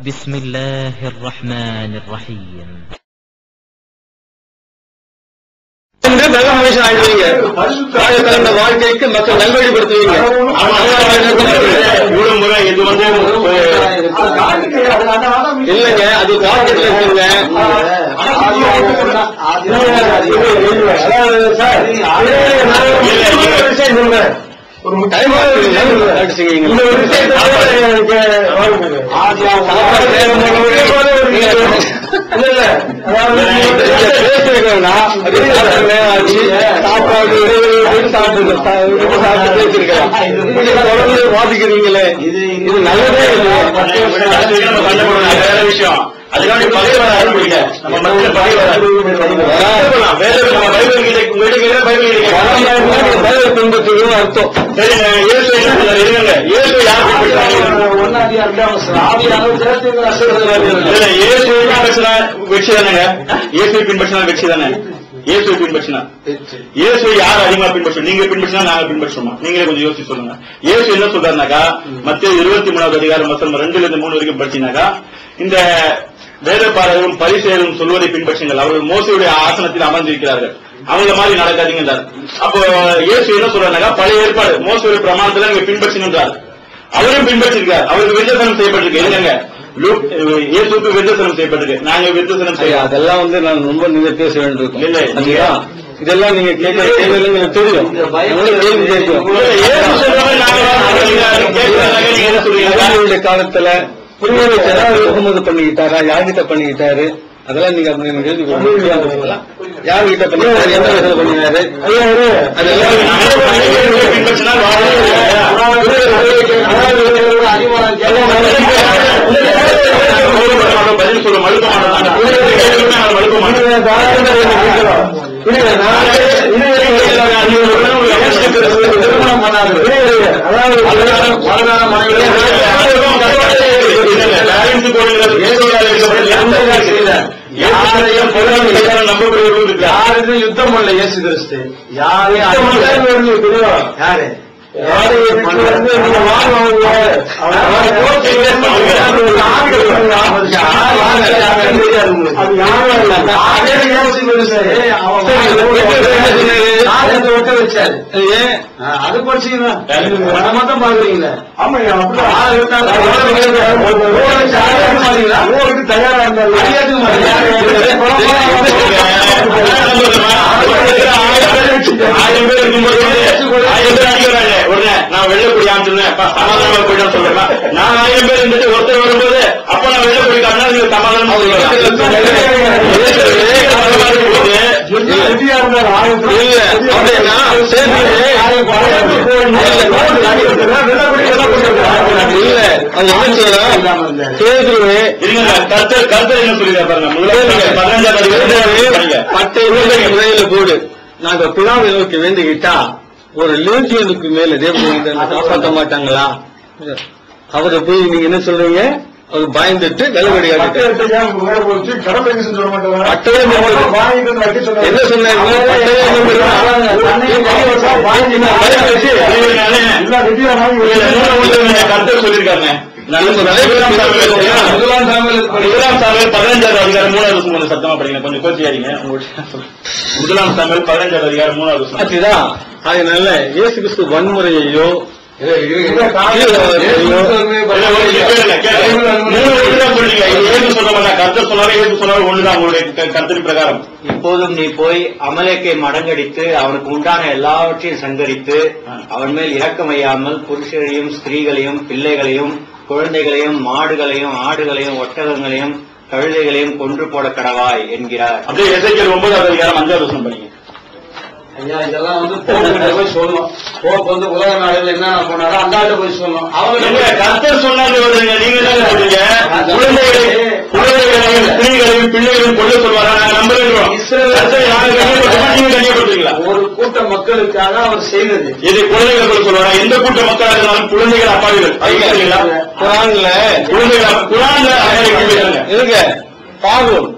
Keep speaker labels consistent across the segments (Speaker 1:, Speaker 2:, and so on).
Speaker 1: بسم الله الرحمن الرحيم.
Speaker 2: நல்ல மனுஷன் ஆயிடுவீங்க, கலந்த வாழ்க்கைக்கு மக்கள் நல்வழிப்படுத்துவீங்க. இவ்வளவு முறை இது இல்லைங்க, அது பாக்கெட்ல இருக்குங்க. ஒரு டைம் சாப்பாடு வாதிக்கிறீங்களே, இது நல்லதே இல்லை. வேற விஷயம், அதுக்காண்டி பகை வர ஆரம்பிங்க. நம்ம மக்கள் பகை வர பின்பற்றுவதும் அர்த்தம். சரி, இயேசு என்ன சொல்றாரு? இருங்க, இயேசு யார் பின்பற்றாங்க? இயேசு வெற்றி தானேங்க. இயேசுவை பின்பற்றினா வெற்றி தானே. இயேசுவை பின்பற்றினா, இயேசுவை யார் அதிகமா பின்பற்றணும்? நீங்க பின்பற்றினா நாங்க பின்பற்றுமா? நீங்களே கொஞ்சம் யோசிச்சு சொல்லுங்க. இயேசு என்ன சொல்றாருனாக்கா, மத்திய 23வது அதிகாரம் வசனம் 2-3 வரைக்கும் படிச்சீங்கன்னாக்கா, இந்த வேதபாரகரும் பரிசேயரும் சொல்வதை பின்பற்றுங்கள், அவர்கள் மோசையுடைய ஆசனத்தில் அமர்ந்திருக்கிறார்கள், அவங்கள மாதிரி நடக்காதீங்கன்றார். அப்போ இயேசு என்ன சொல்றாருனாக்கா, பழைய ஏற்பாடு மோசையுடைய பிரமாணத்துல நீங்க பின்பற்றுகின்றார். அவரும் பின்பற்றிருக்கார். அவருக்கு விருத்தசனம் செய்யப்பட்டிருக்கு. என்னங்க, இயேசுக்கு விருத்தசனம் செய்யப்பட்டிருக்கு, நாங்க விருத்தசனம் செய்ய. அதெல்லாம் நான் ரொம்ப நீங்க பேச வேண்டும் இல்லை. இதெல்லாம் நீங்க கேள்வி தெரியும். காலத்துல முகமது பண்ணிக்கிட்டாரா, யார்கிட்ட பண்ணிக்கிட்டாரு, அதெல்லாம் நீங்க எழுதி யார்கிட்ட பண்ணிக்கிட்டாரு, எந்த விதத்துல பண்ணினாரு, பதில் சொல்ல மழுக்க திருமணம் பண்ணாது. யாருக்கும் யுத்தம் பண்ணல இயேசு கிறிஸ்து. யாரு அது படிச்சீங்கன்னா மட்டும் பாக்குறீங்களா? ஆமா, தயாரா நான் வெள்ளப்படி ஆண்டுனேன் போயிட்டா சொல்றேன். நான் 1000 பேர் இருந்துட்டு ஒருத்தர் வரும்போது அப்ப நான் வெள்ளப்படி காட்டினா நீங்க சமாதானம் கருத்து என்ன சொல்லிடுற போடு. நாங்க பிளாவை நோக்கி வேண்டிக்கிட்டா ஒரு லேசியனுக்கு மேல தேவதை காப்பாற்ற மாட்டாங்களா? அவரை போய் நீங்க என்ன சொல்றீங்க? அவர் பயந்துட்டு வெள்ளவடி என்ன சொன்னாங்க? சொல்லிருக்காங்க. முதலாம் சாமுவேல் 15வது அதிகாரம் 3வது வசனம் சத்தமா படிங்க, கொஞ்சம் கோச்சியாதீங்க. முதலாம் சாமுவேல் 15வது அதிகாரம் 3வது வசனம். அதுதான். அதனால இயேசு கிறிஸ்து வன்முறையையோ பிரகாரம்
Speaker 3: இப்போதும் நீ போய் அமலேக்கை மடங்கடித்து அவனுக்கு உண்டான எல்லாவற்றையும் சங்கரித்து அவன் மேல் இரக்கமையாமல் புருஷரையும் ஸ்திரீகளையும் பிள்ளைகளையும் குழந்தைகளையும் மாடுகளையும் ஆடுகளையும் ஒட்டகங்களையும் கழுதைகளையும் கொன்று போட கடவாய் என்கிறார்.
Speaker 2: அப்படியே எசேக்கியேல் 9வது அதிகாரம் 5வது வசனம் படிங்க.
Speaker 4: ஐயா, இதெல்லாம் போய் சொல்லணும். உலக நாடுகள் என்ன போனாரோ அந்த ஆண்டு போய் சொல்லணும். அவங்க
Speaker 2: கர்த்தர் சொன்னாங்க. நீங்க என்ன சொல்றீங்க? குழந்தைகளையும் ஸ்திரீகளையும் பிள்ளைகளையும் கொண்டு சொல்வாரா? நாங்க நம்புறோம்.
Speaker 4: ஒரு கூட்ட மக்களுக்காக அவர் செய்தது
Speaker 2: இது குழந்தைகள் சொல்லுவாரா? எந்த கூட்ட மக்களாக இருந்தாலும் குழந்தைகள் அப்பாவிகள் குரான்ல குரான்ல இருங்க. பாரோன்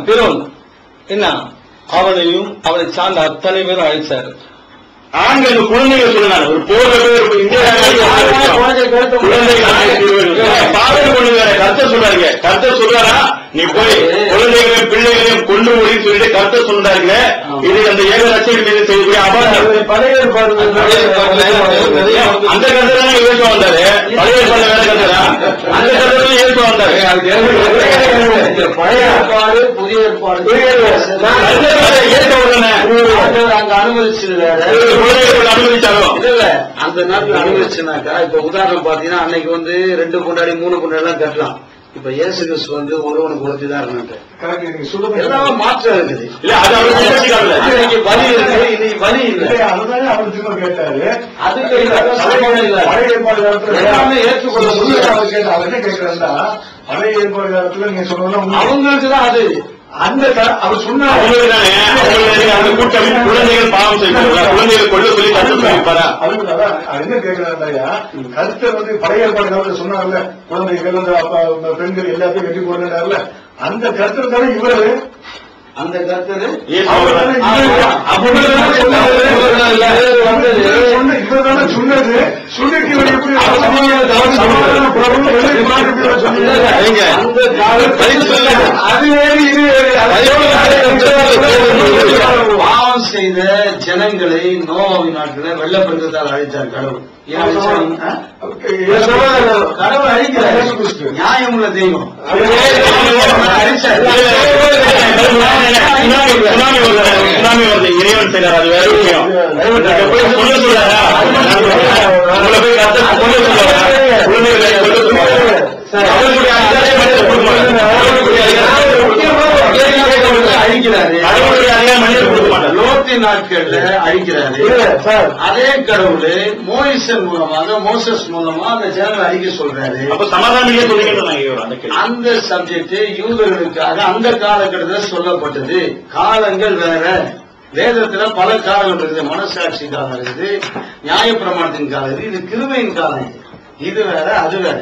Speaker 2: பிரோன் என்ன அவனையும் அவனை சார்ந்த அத்தனை பேரும் அழைச்சாரு. ஆண்கள் குழந்தைகள் சொல்லுங்க ஒரு போர்ல போய் இந்தியா பாவனை பண்ணுவாரு கருத்தை சொல்றாருங்க. கருத்தை சொல்றாரா நீ போய் குழந்தைகளையும் பிள்ளைகளையும் கொண்டு போய் சொல்லிட்டு கருத்தை சொல்றாருங்க. இது அந்த ஏக லட்சம் மீது செய்யக்கூடிய அபாயம். அந்த கருத்தை தானே இயேசு வந்தாரு. பழைய ஏற்பாடு வேற கருத்தா அந்த கருத்தை இயேசு வந்தாரு.
Speaker 4: பழைய ஏற்பாடு புதிய ஏற்பாடு அங்க அனுமதிச்சு
Speaker 2: அனுமதிச்சாலும்
Speaker 4: இல்ல அந்த நாட்டுல அனுமதிச்சுனாக்கா இப்ப உதாரணம் பாத்தீங்கன்னா அன்னைக்கு 2 கொண்டாடி 3 கொண்டாடி எல்லாம் கட்டலாம். இப்ப இயேசு கிறிஸ்து ஒருவனுக்கு குலத்திதான் இருந்தாங்க. எல்லாம் மாற்றம் இருக்குது. இன்னைக்கு பலி இருக்கு, இன்னைக்கு பலி இல்லை. அதுதானே அவர் திரும்ப கேட்டாரு. அதுக்கு எல்லாமே ஏற்றுக்கொள்ள முடியாது. அவர் என்ன கேட்கிறாருன்னா பழைய ஏற்பாடு காலத்துல நீங்க சொல்லணும் அவங்களுக்குதான் அது அந்த அவர் சொன்ன
Speaker 2: கூட்டம் குழந்தைகள் பாவம் செய்வாங்க. குழந்தைகள் கொள்ள சொல்லி கருத்து சொல்லிப்பாரா
Speaker 4: என்ன கேட்கிறாருயா கருத்தை பழைய ஏற்பாடு காலத்துல சொன்னாங்கல்ல குழந்தைகள் பெண்கள் எல்லாத்தையும் வெட்டி போடுறாருல அந்த கருத்துல தானே இவரு அந்த கருத்து இவர்தானே சொன்னது சொல்லிட்டு பாவம் செய்த ஜனங்களை நோவாவின் நாட்களை வெள்ளப்பெருக்கத்தால் அழைத்தார் கடவுள். கடவுள் அழிக்கிறார். நியாயம் உள்ள தெய்வம்
Speaker 2: இறைவன் செய்யறார். அது வேற விஷயம். சொல்ல சொல்றாரா உங்களை போய்
Speaker 4: லோத்தின் நாட்கள்ல அழிக்கிறாரு. அதே கடவுள் மோயிசன் மூலமாக மோசஸ் மூலமா அந்த ஜனங்களை அழிக்க சொல்றாரு.
Speaker 2: அப்ப சமாதானம்
Speaker 4: அந்த சப்ஜெக்ட் யூதர்களுக்காக அந்த காலகட்டத்தில் சொல்லப்பட்டது. காலங்கள் வேற. வேதத்துல பல காலங்கள் இருக்குது. மனசாட்சி காலம் இருக்குது, நியாயப்பிரமாணத்தின் காலம் இருக்குது, இது கிருபையின் காலம். இது வேற அது வேற.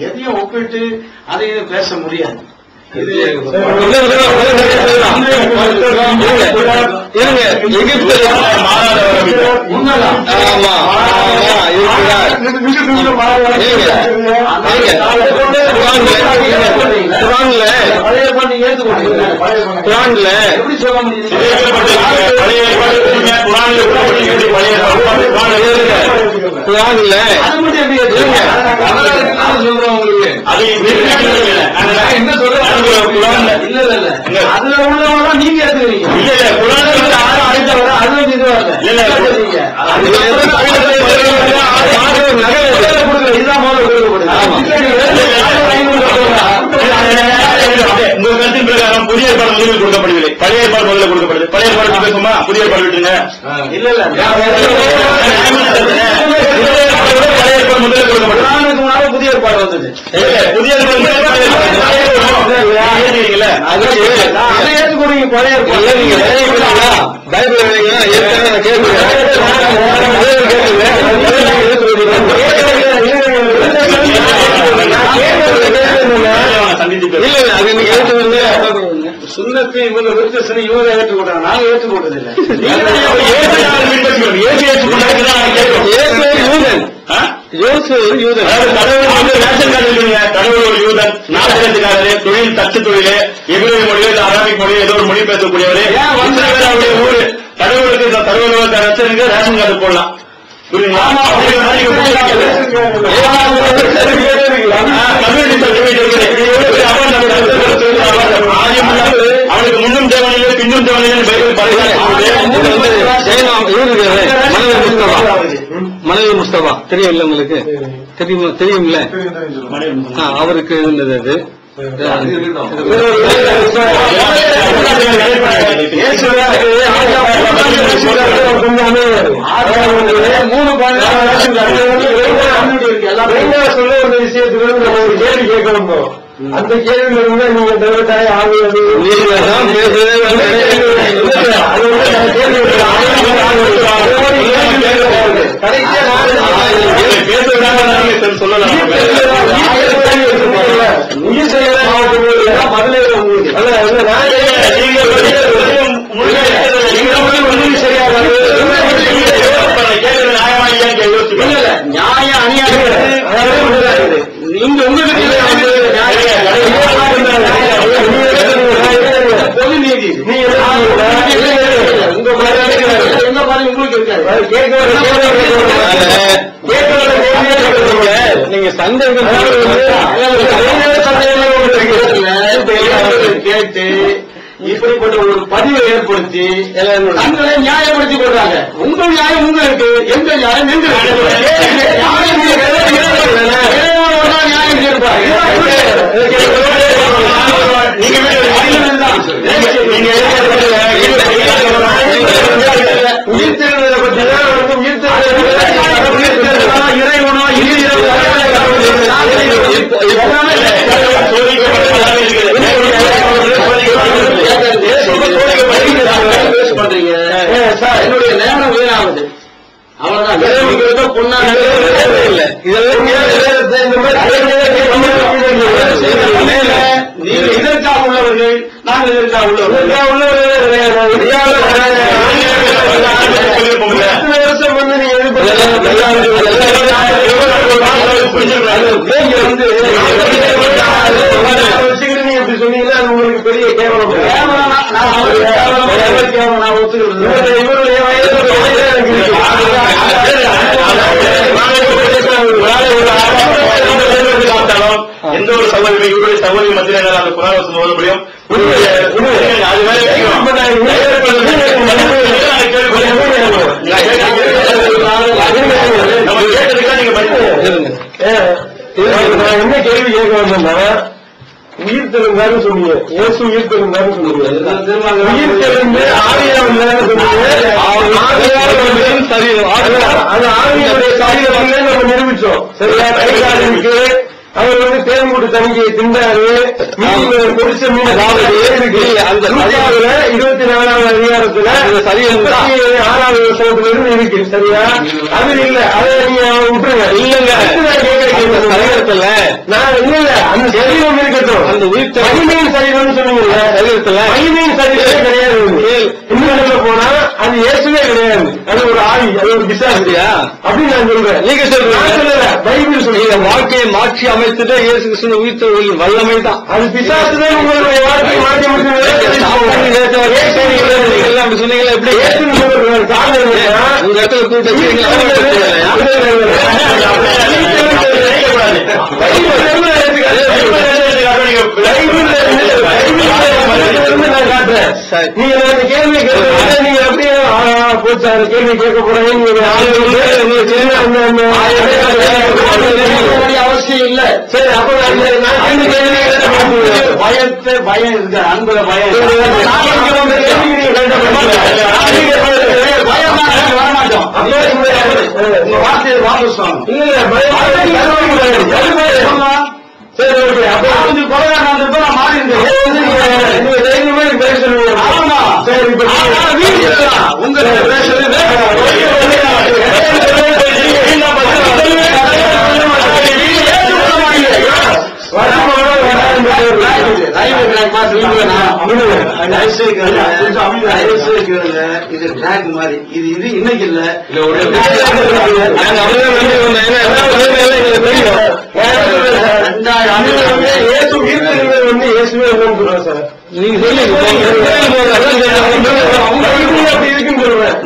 Speaker 4: எதையும் ஒப்பிட்டு அதை பேச முடியாது. எப்படி சொல்ல முடியும்? என்ன சொல்ற அதுல உள்ளவங்க நீங்க எடுத்துக்கிறீங்க.
Speaker 2: உங்க கருத்தின் பிரகாரம் புதிய ஏற்பாடு முதலில் கொடுக்கப்படவில்லை, பழைய ஏற்பாடு முதல்ல கொடுக்கப்படுது. பழைய ஏற்பாடு பேசுமா? புதிய ஏற்பாடு விட்டுருங்க.
Speaker 4: இல்ல இல்ல
Speaker 2: பழைய ஏற்பாடு முதல்ல கொடுக்கப்படுது.
Speaker 4: புதிய ஏற்பாடு வந்தது.
Speaker 2: புதிய
Speaker 4: அதை ஏற்றுக்கொடுங்க. பழைய ஏற்பாடு நீங்க சுண்ணத்து இவங்க விருத்தசனை இவங்க ஏற்றுக்கொண்டாங்க. நாங்க ஏற்றுக்கொண்டதில்லை.
Speaker 2: கடவுள் ஒரு யூதன், நாகரிகத்துக்காரரு, தொழில் தச்சு தொழில், எபிரேய மொழியோ இல்ல அரபிக் மொழியோ ஏதோ ஒரு மொழி பேசக்கூடியவரு ஊரு. கடவுளுக்கு கடவுள் ரச்சனுக்கு ரேஷன் கார்டு போடலாம். அவனுக்கு முன்னும் தேவனில்லை பின்னும் தேவனில்லை
Speaker 5: மனைவி முஸ்தபா தெரியும் இல்ல உங்களுக்கு? தெரியும்ல அவருக்கு இருந்தது அது.
Speaker 4: கேள்வி கேட்கணும். அந்த கேள்வி நீங்க தவிர்த்தாய் ஆகுது. கேட்டு இப்படிப்பட்ட ஒரு பதிவை ஏற்படுத்தி தங்களை நியாயப்படுத்தி கொள்றாங்க. உங்கள் நியாயம் உங்களுக்கு, எங்கள் நியாயம் எங்களுக்கு. நியாயம் கேட்பாங்க. உயிர்த்தெழுதலை பற்றி இறைவனோ பண்றீங்க சார். என்னுடைய நேரம் வீணாகுது. அவ்வளவுதான். பொண்ணாக இல்லை. நீங்க இதற்காக உள்ளவர்கள், நாங்கள் இதற்காக உள்ளவர்கள். எப்படி சொன்னீங்கன்னா அது உங்களுக்கு பெரிய கேவலம். நான் ஒத்துக்கிறது. இவருடைய
Speaker 2: எந்த ஒரு சகோதரி இவருடைய சகோதரி மத்தியில் அந்த புறாவசம் ஓத முடியும்.
Speaker 4: நான் என்ன கேள்வி கேட்க வந்தேன்னா, உயிர் தெழுந்தாரு சொன்னீங்க, இயேசு உயிர் தெழுந்தாரு சொன்னீங்க, உயிர் தெழுந்து ஆவியானது சொன்னீங்க. அது ஆவியுடைய சரீரம் நம்ம நிரூபிச்சோம். சரியா? கைகாலுக்கு அவர் தேன் கூட்டு தனிக்கையை திண்டாரு, மீன் பொடிச்ச மீன் இருக்கு. அந்த 24வது அதிகாரத்துல 6வது வருஷத்துல இருந்து இருக்கு. சரியா? அது இல்ல, அதை நீங்க விட்டுருங்க. இல்லங்க, சரீரத்துல நான் இல்ல, அந்த சரீரம் இருக்கட்டும். அந்த உயிர் மகிமையின் சரீரம்னு சொன்னீங்க. சரீரத்துல மகிமையின் சரீரமே கிடையாது. இன்னும் போனா அது இயேசுவே கிடையாது. அது ஒரு ஆவி, அது ஒரு பிசாசியா அப்படின்னு நான் சொல்றேன். நீங்க சொல்றீங்க, பைபிள் சொல்றீங்க. வாழ்க்கையை மாற்றி அமைத்துட்டு இயேசு கிறிஸ்துவின் உயிர்த்தெழுதலின் வல்லமை தான். அது பிசாசுதான் உங்களுடைய வாழ்க்கையை மாற்றி அமைச்சீங்களா? சொன்னீங்களா? எப்படி இந்த இடத்துல கூட்ட நீங்க கேள்வி கேட்க, நீங்க அப்படியே போச்சு அந்த கேள்வி கேட்க போறீங்க. அவசியம் இல்ல. சரி, அப்ப பயத்தை பயம் இருக்கு, அன்புல பயம் வரமாட்டோம். வார்த்தையை வாபஸ் வாங்க. சரி, ஓகே. அப்ப கொஞ்சம் கொலையாண்டு நான் மாறி இருந்தேன். பேச சொல்லுவீங்க. ஆமா. சரி, இப்ப உங்க இது டிராக் மாதிரி. இது இன்னைக்கு இல்ல,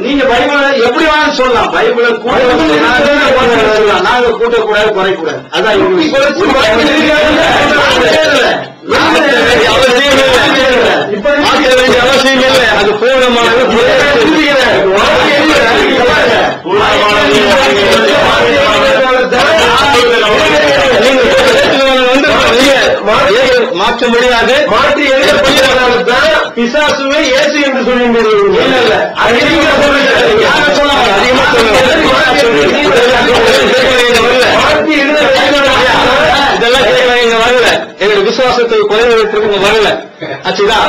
Speaker 4: நீங்க பைபிள எப்படி வேணாலும் சொல்லலாம். பைபிள நாங்க கூட்டக்கூடாது, குறைக்கூடாது. அதான் அவசியம் இல்லை. அது பூர்ணமானது. மாற்ற முடியாது. மாற்றி எழுதப்படுகிறதான் பிசாசுவே இயேசு என்று சொல்லுங்கள். இதெல்லாம் இங்க வரல. எங்க விசுவாசத்தை குறைவதற்கு வரல. ஆச்சுதான்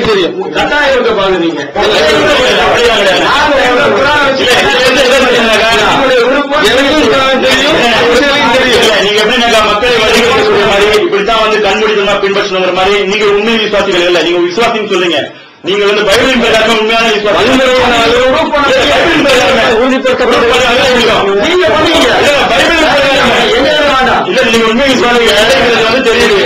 Speaker 4: தெரியும். கட்டாயம் இருக்க பாருங்க. நீங்க நீங்க எப்படி மக்களை வழிபட்டு சொல்ற மாதிரி இப்படித்தான் வந்து கண்மூடித்தனமா பின்பற்றணுங்கிற மாதிரி நீங்க உண்மை விசுவாசிகள் இல்ல. நீங்க விசுவாசின்னு சொல்லுங்க. நீங்க வந்து பைபிளின் பிரகாரம் உண்மையான விசுவாசம் இல்ல. நீங்க உண்மை விசுவாசிகள் வந்து தெரியுது.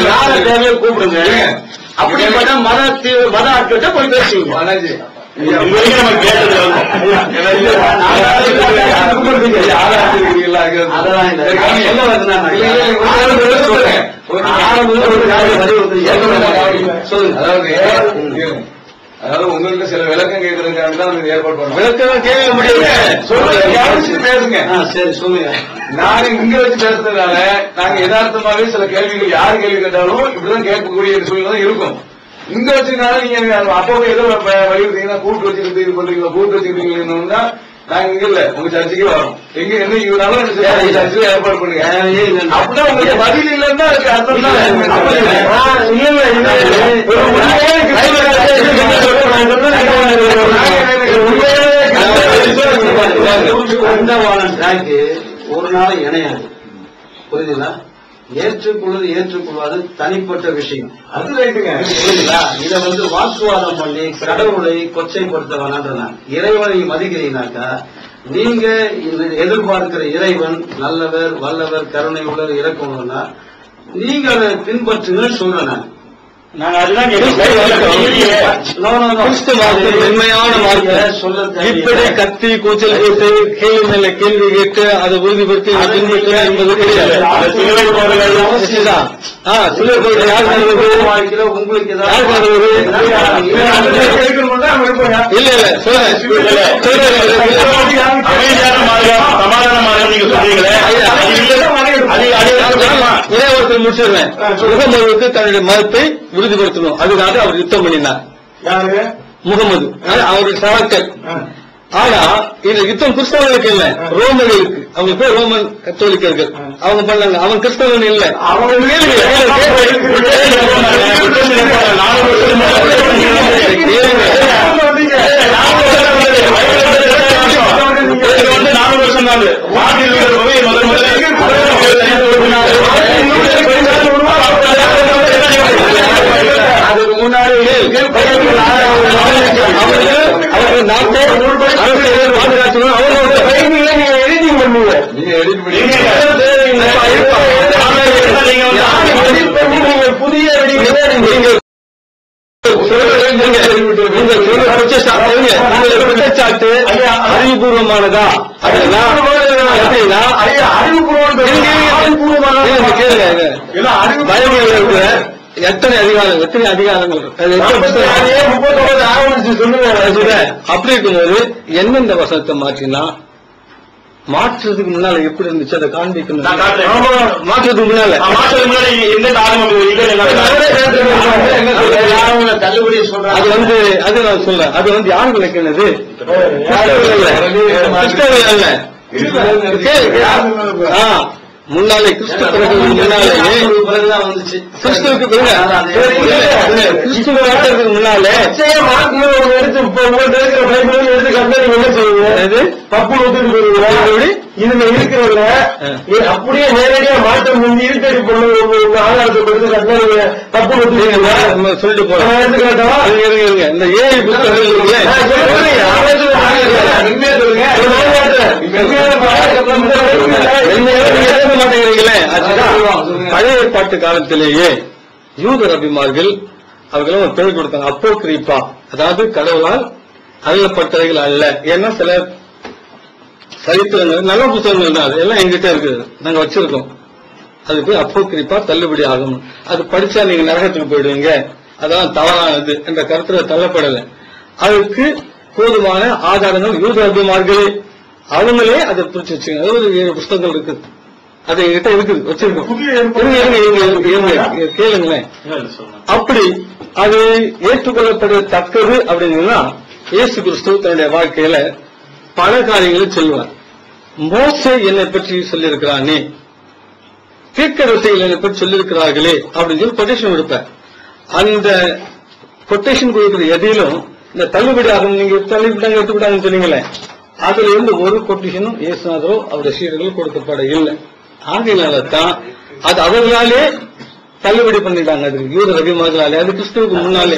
Speaker 4: யாரை தேவையோ கூப்பிடுங்க. அப்படிப்பட்ட மத ஆட்கிட்ட போய் பேசுவீங்க.
Speaker 6: அதாவது உங்களுக்கு சில விளக்கம் கேட்கறதுக்காக தான் ஏற்பாடு பண்ணுவோம்.
Speaker 5: விளக்கம் கேட்க முடியல,
Speaker 6: பேசுங்க.
Speaker 4: சரி சொல்லுங்க.
Speaker 6: நாங்க இங்க வச்சு பேசுறதுனால நாங்க யதார்த்தமாவே சில கேள்விகள் யார் கேள்வி கேட்டாலும் இப்படிதான் கேட்கக்கூடிய சூழ்நிலை இருக்கும். இங்க வச்சுனால நீங்க அப்பவே ஏதோ வலியுறுத்தீங்கன்னா கூட்டு வச்சுக்கிட்டு இது பண்றீங்களா, கூட்டு வச்சுக்கிட்டீங்கன்னா நாங்க இங்க இல்ல உங்க சர்ச்சைக்கு வரோம். எங்க என்ன இருந்தாலும் சர்ச்சைக்கு ஏற்பாடு பண்ணுங்க. அப்படின்னா உங்களுக்கு பதில் இல்லைன்னா அதுக்கு அர்த்தம் தான்.
Speaker 4: ஒரு நாள் இணையாது. புரியுதுங்களா? ஏற்றுக்கொள்வது தனிப்பட்ட விஷயம்.
Speaker 6: அது ரைட்டுங்க.
Speaker 4: புரியுதுங்களா? இதை வாக்குவாதம் பண்ணி கடவுளை கொச்சைப்படுத்த வேணான்ற இறைவனை மதிக்கிறீங்கனாக்கா நீங்க எதிர்பார்க்கிற இறைவன் நல்லவர், வல்லவர், கருணை உள்ளவர், இறக்கணும்னா நீங்க அதை பின்பற்றுங்கன்னு சொல்றேன்.
Speaker 2: நான் அதுதான்
Speaker 5: உண்மையான மார்க்க சொல்ல இப்படி கத்தி கூச்சல் போட்டு கேள்வி மேல கேள்வி கேட்டு அதை உறுதிப்படுத்தி பின்பற்றணும் என்பது கிடையாது.
Speaker 4: உங்களுக்கு
Speaker 5: இல்ல இல்ல
Speaker 2: சமாதானமாக நீங்க சொல்றீங்களே,
Speaker 5: ஒரே ஒருத்தர் முடிச்சிடுறேன். முகமதுவுக்கு தன்னுடைய மதத்தை உறுதிப்படுத்தணும், அதுக்காக அவர் யுத்தம் பண்ணினார். முகமது அவருடைய சகாக்கள். ஆனா இந்த யுத்தம் கிறிஸ்தவர்களுக்கு இல்ல, ரோமர்களுக்கு. அவங்க பேர் ரோமன் கத்தோலிக்கர்கள். அவங்க பண்ணாங்க. அவன் கிறிஸ்தவன் இல்ல. அவங்க
Speaker 4: அதுக்கு முன்னாடி
Speaker 5: அவர்கள் நாட்டை பாதுகாக்கணும். அவங்களோட கைகளை நீங்க எடிட்டிங் பண்ணுவீங்க. நீங்க புதிய குற்றச்சாட்டு அறிவுபூர்வமானதா அப்படின்னா கேளுங்க. எத்தனை அதிகாரங்கள் அப்படி இருக்கும்போது எந்தெந்த வசனத்தை மாற்றினா மாற்றுறதுக்கு முன்னால எப்படி இருந்துச்சு அதை காண்பிக்கணும். மாற்றுறதுக்கு முன்னால
Speaker 4: தள்ளுபடி சொல்றேன்.
Speaker 5: அது நான் சொல்றேன். அது யார் விளக்கினது? முன்னாலே கிறிஸ்து பிறகு முன்னாலே வந்துச்சு. கிறிஸ்துவுக்கு கிறிஸ்துவ முன்னாலே எடுத்து என்ன செய்வீங்க? தப்பு இதுல இருக்கிறவங்க அப்படியே நேரடியா மாற்றம் முந்தி இருட்டடி பொண்ணு ஆதாரத்தை கொடுத்து கட்டின தப்பு சொல்லிட்டு போறேன். இந்த ஏழு புத்தகங்கள் மாட்டேங்கிறீங்களே. பழைய ஏற்பாட்டு காலத்திலேயே யூத ரபிமார்கள் அவர்களும் ஒரு பேர் கொடுத்தாங்க, அப்போக்ரிப்பா. அதாவது கடவுளால் அருளப்பட்டவைகள் அல்ல. ஏன்னா சில சரித்திரங்கள் நல்ல புத்தகங்கள் தான், அது எல்லாம் எங்கிட்ட இருக்குது, நாங்க வச்சிருக்கோம். அது போய் அப்போக்ரிப்பா தள்ளுபடி ஆகும். அது படிச்சா நீங்க நரகத்துக்கு போயிடுவீங்க, அதெல்லாம் தவறானது என்ற கருத்துல தள்ளப்படலை. அதுக்கு போதுமான ஆதாரங்கள் யூத ரபிமார்களே அவங்களே அதை பிடிச்சி வச்சுங்க. அது ஒரு 7 புத்தகங்கள் இருக்குது, அது எங்கிட்ட இருக்குது, வச்சிருக்கோம். கேளுங்களேன். அப்படி அது ஏற்றுக்கொள்ளப்படத்தக்கது அப்படின்னா இயேசு கிறிஸ்து தன்னுடைய வாழ்க்கையில பல காரியங்களை சொல்லுவார். மோசே என்னை பற்றி சொல்லியிருக்கிறானே, தீர்க்கதரிசிகள் என்னை பற்றி சொல்லியிருக்கிறார்களே அப்படின்னு சொல்லி கொட்டேஷன் கொடுப்பேன். அந்த கொட்டேஷன் கொடுக்கிற எதிலும் இந்த தள்ளுபடி ஆகும், நீங்க தள்ளிவிட்டாங்க எடுத்துவிட்டாங்கன்னு சொன்னீங்களே, அதுல இருந்து ஒரு கொட்டேஷனும் இயேசுநாதரோ அவருடைய சீடர்கள் கொடுக்கப்பட இல்லை. ஆகையினால்தான் அது அவர்களாலே தள்ளுபடி பண்ணிட்டாங்க. அது யூத ரபிமார்களாலே, அது கிறிஸ்துவுக்கு முன்னாலே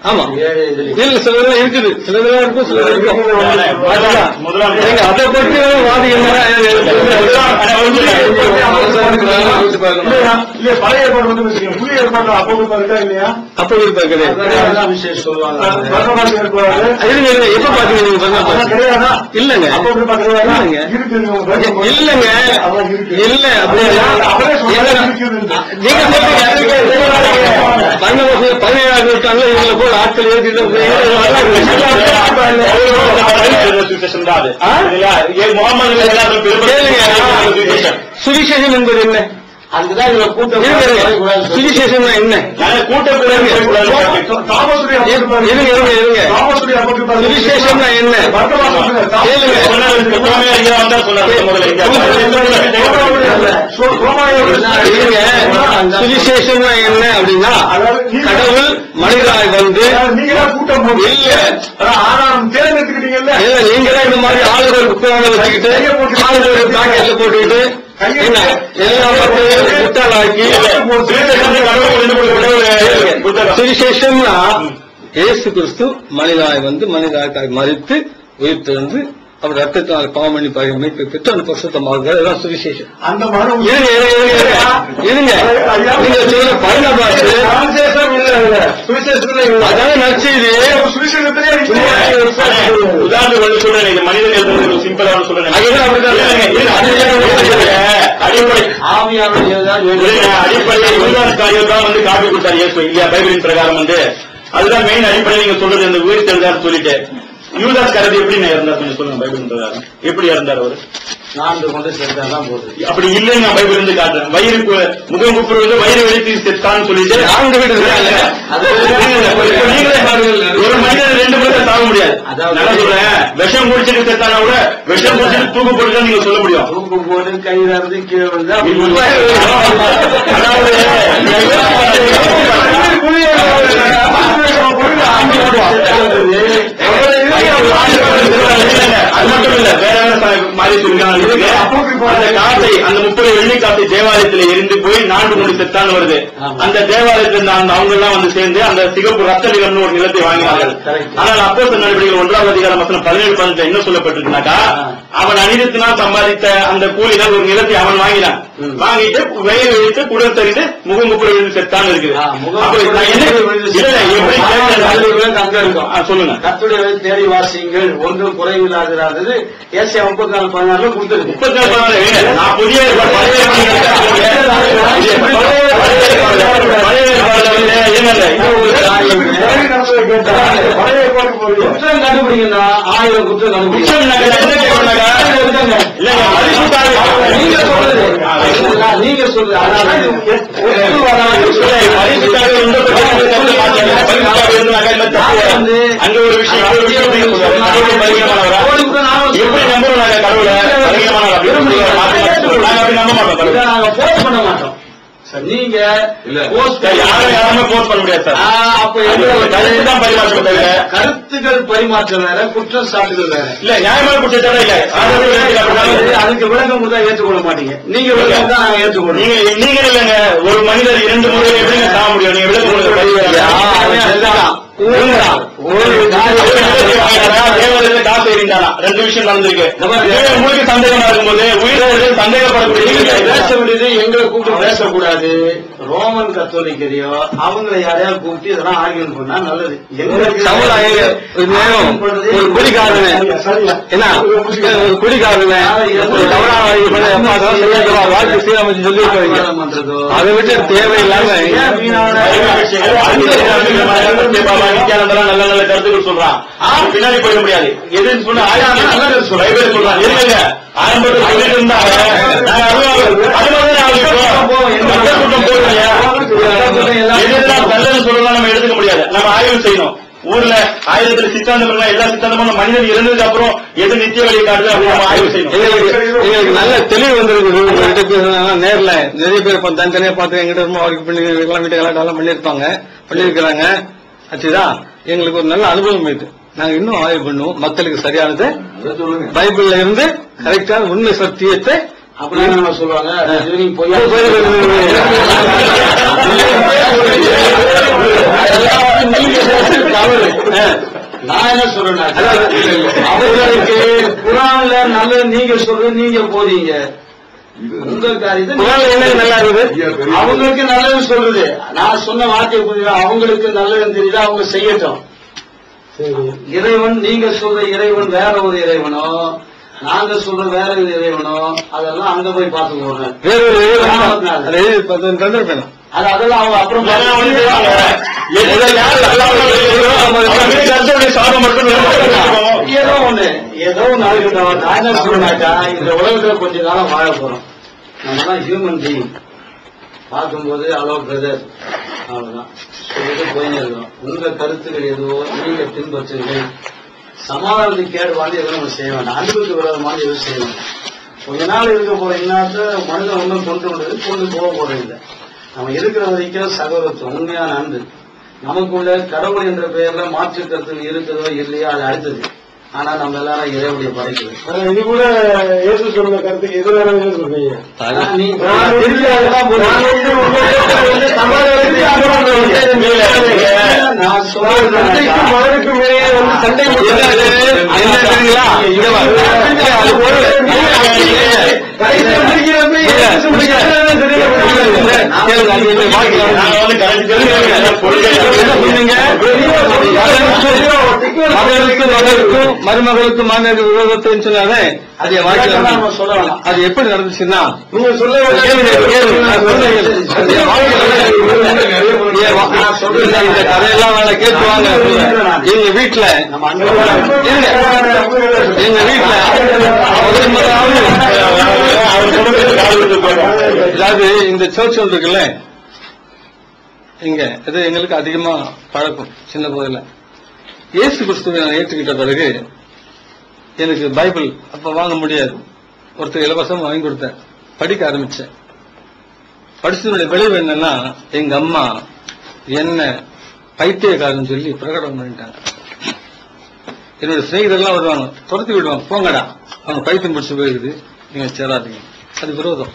Speaker 5: ஆமா இல்ல சிலதெல்லாம் இருக்குது, சிலதெல்லாம் இருக்கும், சிலது இருக்கும். அதை பற்றி வாதி என்ன
Speaker 6: பழைய ஏற்பாடு வந்து புதிய ஏற்பாடு அப்போ இருக்கா இல்லையா?
Speaker 5: அப்ப இருப்பா கிடையாது.
Speaker 4: சொல்லுவாங்க
Speaker 5: எப்ப பாத்தீங்க? இல்லங்க இல்லங்க இல்ல அப்படியே நீங்க 17ஆம் நூற்றாண்டுல இவங்களை போல ஆட்கள் சுவிசேஷம் என்பது என்ன?
Speaker 4: அதுக்குதான் கூட்டம்
Speaker 5: சுவிசேஷம் என்ன? சுவிசேஷம் என்ன? சுவிசேஷம் என்ன அப்படின்னா கடவுள் மனிதராய் வந்து தேர்ந்தெடுத்துக்கிட்டீங்கல்ல, நீங்களே இந்த மாதிரி ஆளுநர் வச்சுக்கிட்டு ஆளுநர் பாக்கெட்ல போட்டுக்கிட்டு சுவிசேஷம்னா இயேசு கிறிஸ்து மனிதனாய் வந்து மனிதனாய் மறித்து உயிர்த்தெழுந்து அவர் ரத்தத்தினால் பாவம் பண்ணி மீட்பை பெற்று அந்த பரிசுத்தமாக சுவிசேஷம். அந்த இருங்க நீங்க சொல்ற பயண பாட்டு அதாவது நற்செய்தி
Speaker 2: உதாரணம் வந்து சொல்றேன், இது மனிதன் சிம்பிளான சொல்றேன். அடிப்படையில் தான் வந்து காப்பி கொடுத்தாரு இயேசு இல்லையா? பைபிளின் பிரகாரம் வந்து அதுதான் மெயின் அடிப்படை. நீங்க சொல்றது அந்த உயிர் தெரிஞ்சாரு சொல்லிட்டு யூதாஸ் காரதி எப்படி இருந்தார் கொஞ்சம் சொல்லுங்க. பைபிள் பிரகாரம் எப்படி இருந்தார் அவரு?
Speaker 4: 4 கொண்டு சேர்த்தாதான் போகுது.
Speaker 2: அப்படி இல்லைன்னு நான் பைபிள் இருந்து காட்டுறேன். வயிறு முகம் குப்புறது வயிறு வெளித்து செத்தான்னு சொல்லிட்டு ஒரு மனிதன் 2 பேரை சாக முடியாது. நான் சொல்றேன், விஷம் குடிச்சிட்டு செத்தானா கூட விஷம் குடிச்சிட்டு தூக்கு போட்டுதான் நீங்க சொல்ல முடியும்.
Speaker 4: தூக்கு போட்டு கையில இருந்து கீழே வந்து
Speaker 2: அது மட்டும் இல்ல, வேற மாறி சொல்லிருக்காங்க. அந்த காசை அந்த 30 வெள்ளி காசை தேவாலயத்துல எரிந்து போய் 4 கொண்டு செத்தான்னு வருது. அந்த தேவாலயத்தில் அவங்க எல்லாம் வந்து சேர்ந்து அந்த சிகப்பு ரத்த நிலம்னு ஒரு நிலத்தை வாங்கினார்கள். ஆனால் அப்போஸ்தலர் நடவடிக்கைகள் 1ஆம் அதிகாரம் வசனம் 17 என்ன சொல்லப்பட்டிருக்குனாக்கா, அவன் அநீதத்தினால் சம்பாதித்த அந்த கூலிகள் ஒரு நிலத்தை அவன் வாங்கினான். வாங்கிட்டு வயிறு வைத்து குடல் தரித்து முகம் குப்புற விழுந்து செத்தான்னு இருக்குது. சொல்லுங்க.
Speaker 4: கர்த்தருடைய தேடி வாசியுங்கள், ஒன்றும் குறைவில்லாதது. ஏசாயா 34:16 கொடுத்திருக்கு.
Speaker 2: 34 நான் புதிய
Speaker 4: குற்றம் கண்டுபிடிங்கன்னா 1000 குற்றம் நீங்க சொல்றது
Speaker 2: அங்க ஒரு விஷயம் எப்படி நம்புறோம் நாங்க கடவுளை நம்ப மாட்டோம்.
Speaker 4: நாங்க போஸ்ட் பண்ண மாட்டோம். நீங்க
Speaker 2: யாருமே போஸ்ட் பண்ண முடியாது சார்.
Speaker 4: அப்ப கருத்துக்கள் பரிமாற்றம் வேற, குற்றம் சாட்டுகள் வேற.
Speaker 2: இல்ல நியாயமான குற்றச்சாட்டு இல்ல.
Speaker 4: அதுக்கு விளக்கம் தான் ஏற்றுக்கொள்ள மாட்டீங்க. நீங்க விளக்கம் தான் நாங்க ஏற்றுக்கொள்ளும்.
Speaker 2: நீங்க இல்லங்க, ஒரு மனிதர் 2 முறை எப்படி சாக முடியும்? நீங்க விளக்கம் தேவாலயத்தில் காசு எறிந்தானா 2 விஷயம் நடந்திருக்கு. உங்களுக்கு சந்தேகமா இருக்கும்போது உயிரோடு சந்தேகப்படக்கூடிய
Speaker 4: பேச வேண்டியது எங்களை கூப்பிட்டு பேசக்கூடாது. ரோமன் கத்தோலிக்கரையோ அவங்களை யாரையாவது கூப்பிட்டு இதெல்லாம் ஆர்கியூமெண்ட் பண்ணா நல்லது. எங்களுக்கு
Speaker 5: ஒரு குடிகாரன் என்ன ஒரு குடிகாரன் வாழ்க்கை சீரமைச்சு சொல்லி அதை விட்டு தேவையில்லாம
Speaker 2: நல்ல நல்ல கருத்துக்கள் சொல்றான். பின்னாடி போயிட முடியாது. எதுன்னு சொன்னா சொல்றான். இல்லைங்க ஆரம்பத்தில் சொல்லிட்டு இருந்தாங்க. நல்லது சொல்லலாம் நம்ம எடுத்துக்க முடியாது. நம்ம ஆய்வு செய்யணும். ஊர்ல 1000 சித்தாந்தம் எல்லா சித்தாந்தமும் மனிதன் இறந்ததுக்கு அப்புறம் எது நித்திய வழி காட்டுது அப்படின்னு நம்ம ஆய்வு செய்யணும்.
Speaker 5: எங்களுக்கு நல்ல தெளிவு வந்திருக்கு. நேர்ல நிறைய பேர் தனித்தனியா பார்த்து எங்கிட்ட வீட்டு பண்ணிருக்காங்க. ஆச்சுதான் எங்களுக்கு ஒரு நல்ல அனுபவம் இது. நாங்க இன்னும் ஆய்வு பண்ணுவோம். மக்களுக்கு சரியானது பைபிள்ல இருந்து கரெக்டான உண்மை சத்தியத்தை
Speaker 4: அப்படின்னு சொல்லுவாங்க. தவறு. நான் என்ன சொல்றேன், அவர்களுக்கு குரான்ல நல்லது நீங்க சொல்றது நீங்க போறீங்க, உங்க காரியத்தை நல்லா இருக்குது, அவங்களுக்கு நல்லது சொல்றது. நான் சொன்ன வார்த்தையை புரியுது, அவங்களுக்கு நல்லதுன்னு தெரியல, அவங்க செய்யட்டும். இறைவன் நீங்க சொல்ற இறைவன் வேற ஒரு இறைவனோ, நாங்க சொல்ற வேற ஒரு இறைவனோ, அதெல்லாம் அங்க போய் பார்த்துக்கோங்க. அதெல்லாம் அவங்க அப்புறம் ஏதோ ஒண்ணு நடக்கட்டும். நான் என்ன சொல்றேன்னாக்கா, இந்த உலகத்துல கொஞ்ச காலம் வாழ போறோம். நம்ம தான் ஹியூமன் பீயிங். பார்க்கும்போது அலோ பிரதர் அவ்வளவுதான் சொல்லிட்டு போயின்னு இருக்கோம். உங்க கருத்துக்கள் எதுவோ நீங்க பின்பற்றுங்கள். சமாதானத்துக்கு கேடுவாங்க எதுவும் நம்ம செய்ய வேண்டாம், அன்புக்கு விரோதமான எதுவும் செய்ய வேண்டாம். கொஞ்ச நாள் இருக்க போற இன்னாத்த மனிதன் ஒன்றும் கொண்டு போக போறதில்லை. நம்ம இருக்கிற வரைக்கும் சகோதரத்துவம், உண்மையான அன்பு நமக்குள்ள கடவுள் என்ற பெயர்ல மாற்று கருத்து இருக்கிறதோ இல்லையோ அது அடுத்தது. ஆனா நம்ம எல்லாரும் இறைவனுடைய படைக்கிறது. இது கூட இயேசு சொன்ன கருத்துக்கு எதிராக சொல்றீங்க. நான் சொல்றதுக்கு சண்டை
Speaker 5: மருமகளுக்கு மாநில விரோதத்தை சொன்னாலே அது அது எப்படி நடந்துச்சுன்னா, நீங்க சொல்ல இந்த கதையெல்லாம் கேட்டுவாங்க. எங்க வீட்டுல அதாவது இந்த சர்ச் ஒன்று இருக்குல்ல இங்க, இது எங்களுக்கு அதிகமா பழக்கம். சின்ன போதில் இயேசு கிறிஸ்துவை நான் ஏற்றுக்கிட்ட பிறகு எனக்கு பைபிள் அப்ப வாங்க முடியாது, ஒருத்தர் இலவசம் வாங்கி கொடுத்தேன், படிக்க ஆரம்பிச்சேன். படிச்சதுடைய விளைவு என்னன்னா, எங்க அம்மா என்ன பைத்தியக்காரன்னு சொல்லி பிரகடனம் பண்ணிட்டாங்க. என்னோட சிநேகிதெல்லாம் வருவாங்க, துரத்தி விடுவாங்க, போங்கடா அவங்க பைத்தியம் பிடிச்சு போயிருக்குது, நீங்க சேராதீங்க. அது விரோதம்.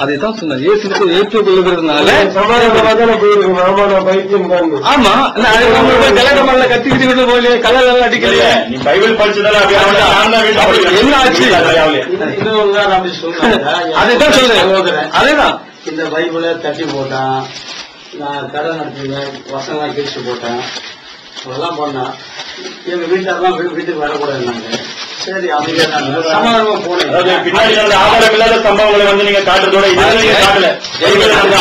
Speaker 5: அதைத்தான் சொன்னார். இயேசுக்கு ஏற்றுக்கொள்ளுகிறதுனால ஆமா கலகமல்ல கத்திக்கிட்டு போய் கலர் அடிக்கலையே, நீ பைபிள் படிச்சதால என்ன ஆச்சு? அதைத்தான் சொல்றேன். அதேதான்
Speaker 4: இந்த பைபிளை தட்டி போட்டான், நான் கடை நடத்தினேன், வசனம் கிழிச்சு போட்டேன், அதெல்லாம் பண்ணா எங்க வீட்டாரெல்லாம் வீட்டுக்கு வரக்கூடாதுனாங்க. சரி அப்படியே சமாதானமா போனேன்.
Speaker 2: பின்னாடி ஆதாரம் இல்லாத சம்பவங்களை வந்து நீங்க காட்டுறதோட இதுல நீங்க காட்டல, இதுல காட்ட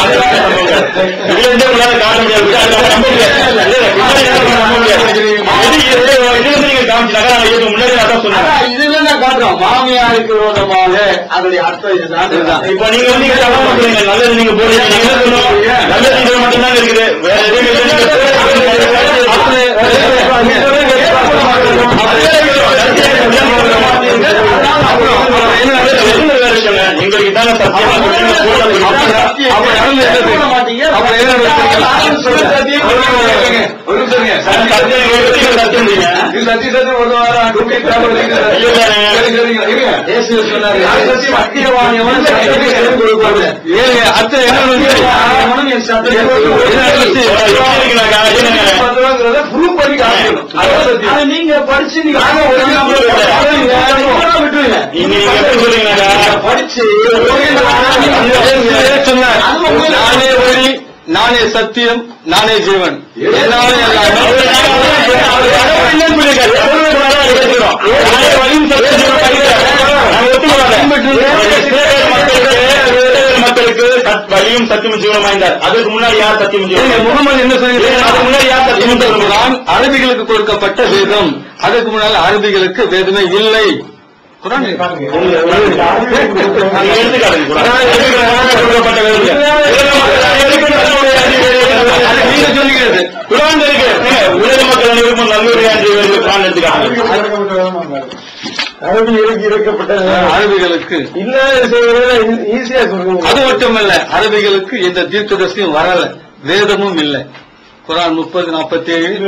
Speaker 2: முடியாது, நீங்க காமிச்சாங்க. முன்னாடி அதான் சொன்னாங்க,
Speaker 4: இதுல நான் காட்டுறோம் மாமியாருக்கு விரோதமாக. அதோடைய அர்த்தம் இதுதான்.
Speaker 2: இப்ப நீங்க வந்து நல்லது நீங்க போடுறீங்க, நீங்க என்ன சொல்லணும், நல்லது மட்டும்தான் இருக்குது, வேற எதுவும் எங்களுக்கு தானே
Speaker 4: நீங்க படிச்சு படிச்சு
Speaker 5: நானே வழி, நானே சத்தியம், நானே ஜீவன், மக்களுக்கு வழியும் சத்தியம் ஜீவனம் வாய்ந்தார். அதுக்கு முன்னாடி யார் சத்தியம் ஜீவனம்? முகமது என்ன சொல்லுங்க, அதுக்கு முன்னாடி யார் சத்தியம் சொல்லுகிறான்? அரபிகளுக்கு கொடுக்கப்பட்ட வேதம், அதுக்கு முன்னால் அரபிகளுக்கு வேதமே இல்லை. நீங்க சொல்லுகிறது குரான் உலக மக்கள் அனைவருக்கும் நல்லுரையாற்றி குரான் எடுத்துக்காங்க. அரபிகளுக்கு இறக்கப்பட்ட அரபிகளுக்கு இல்ல ஈஸியா சொல்லுங்க. அது மட்டுமல்ல, அரபிகளுக்கு எந்த தீர்க்கதரிசியும் வரல, வேதமும் இல்லை. குரான் 30:47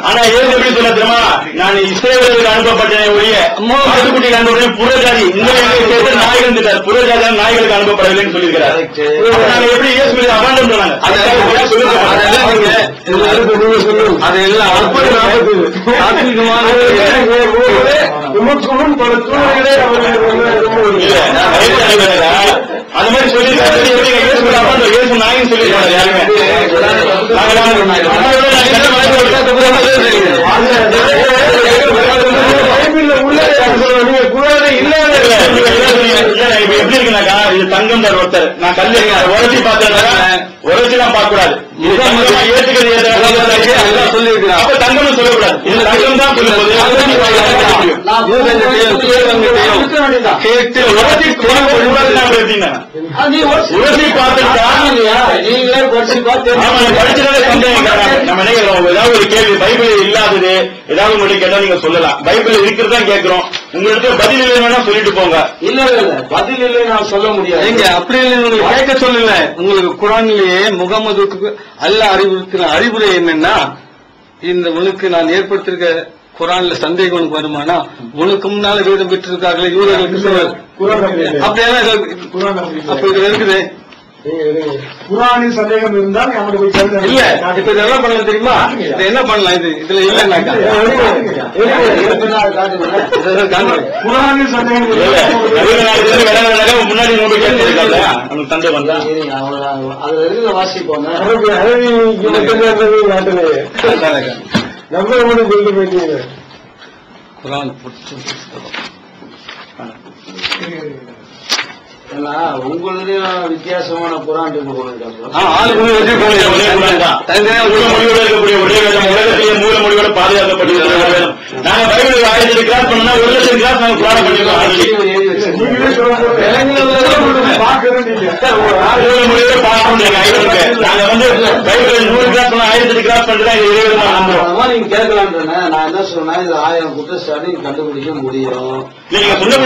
Speaker 2: ஆனா ஏன் எப்படி சொல்ல தெரியுமா? நான் இஸ்ரேலுக்கு அனுப்பப்பட்டேன் ஒழிய ஆட்டுக்குட்டிக்கு அனுப்பப்பட்ட புறஜாதி இந்த நாய்கள் இருந்துட்டார். புறஜாதியான நாய்களுக்கு அனுப்பப்படவில்லைன்னு சொல்லியிருக்கிறார். நாங்க எப்படி இயேசு அபாண்டம் சொன்னாங்க?
Speaker 5: அதெல்லாம்
Speaker 2: அந்த மாதிரி சொல்லி நாயின்னு சொல்லியிருக்காங்க. யாருமே எப்படி இருக்குனாக்கா இது தங்கம் தர ஒருத்தர் நான் கல்லு உரசி பார்த்தேன் உரசி எல்லாம் பார்க்க கூடாது. சொல்லிருக்கிறேன் அப்ப தங்கம் சொல்லக்கூடாது. இது தங்கம் தான் சொல்லும்போது கேட்டு உரசி நம்ம நினைக்கிறோம் ஏதாவது ஒரு கேள்வி பைபிள் இல்லாதது ஏதாவது உங்களுக்கு கேட்டா நீங்க சொல்லலாம். பைபிள் இருக்கிறதா கேட்கிறோம். உங்களுக்கு பதில் இல்லைன்னா சொல்லிட்டு போங்க.
Speaker 4: இல்ல பதில் இல்லை நான் சொல்ல முடியாது.
Speaker 5: எங்க அப்படி இல்லை உங்களுக்கு கேட்க சொல்லல. உங்களுக்கு குரானிலேயே முகமதுக்கு அல்லாஹ் அறிவுறுத்தின அறிவுரை என்னன்னா, இந்த உனக்கு நான் ஏற்படுத்திருக்க குரான்ல சந்தேகம் உனக்கு வருமானா உனக்கு முன்னால வேதம் பெற்றிருக்காங்களே யூதர்களுக்கு அப்படியெல்லாம் அப்ப இது இருக்குது.
Speaker 6: குரானில் சந்தேகம் இருந்தால்
Speaker 5: இல்ல இப்ப இதெல்லாம் பண்ணலாம் தெரியுமா? இதை என்ன பண்ணலாம்? இதுல இல்லைன்னாக்கா
Speaker 6: குரானில் சந்தேகம்
Speaker 2: முன்னாடி சந்தேகம் வந்தா
Speaker 4: அதுல இருக்கிற வாசிப்போங்க.
Speaker 5: குரான்
Speaker 4: உங்களுடைய வித்தியாசமான குரான்
Speaker 2: உலகத்திலேயே மூல மொழியோட பாதுகாக்கப்பட்டிருக்கிற நாங்க பைபிள் 1000 கிளாஸ் பண்ணா 1,00,000 கிளாஸ் நாங்க குரான் பண்ணிருக்கோம். மொழியோட பாதுகாப்பு நாங்க வந்து பைபிள் 100 கிளாஸ் பண்ணா 1000 கிளாஸ் பண்றதா
Speaker 4: நீங்க கேட்கலான்ற நான் என்ன சொன்னா இது 1000 குற்றச்சாட்டு கண்டுபிடிக்க முடியும்.
Speaker 2: நீங்க சொன்ன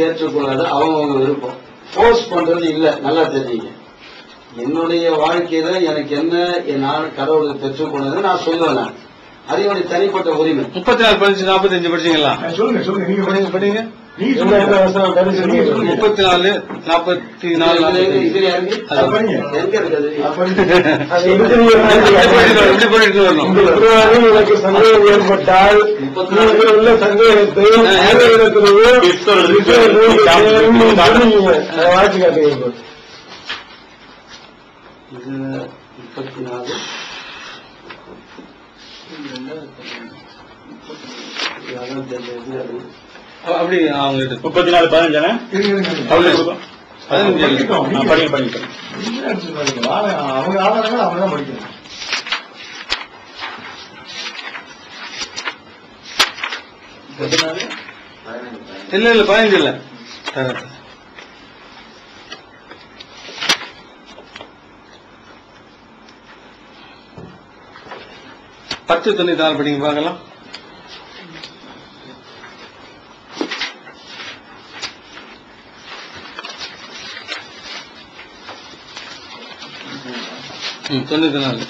Speaker 4: ஏற்றுக்கொள்ளாது அவங்க விருப்பம். போர்ஸ் பண்றது இல்ல. நல்லா தெரியுங்க. என்னுடைய வாழ்க்கையில எனக்கு என்ன நான் கடவுளுக்கு பெற்றுக்கொண்டது நான் சொல்லுவேன். அது என்னுடைய தனிப்பட்ட உரிமை.
Speaker 5: 34 படிச்சு 45 படிச்சீங்களா?
Speaker 6: சொல்லுங்க சொல்லுங்க நீங்க
Speaker 5: படிங்க. 34 44
Speaker 4: இதுல இறங்கி எங்க இருக்குது
Speaker 6: எனக்கு சந்தேகம் ஏற்பட்டால் உள்ள சந்தேகத்தை வாட்சி காட்டுங்க.
Speaker 4: இது 34
Speaker 5: அப்படி அவங்க
Speaker 2: 34 15
Speaker 6: அவங்க ஆதாரங்கள் அவங்க தான் படிக்கணும்.
Speaker 5: இல்ல 15 இல்ல 10:94 படிங்க பார்க்கலாம். ம் 94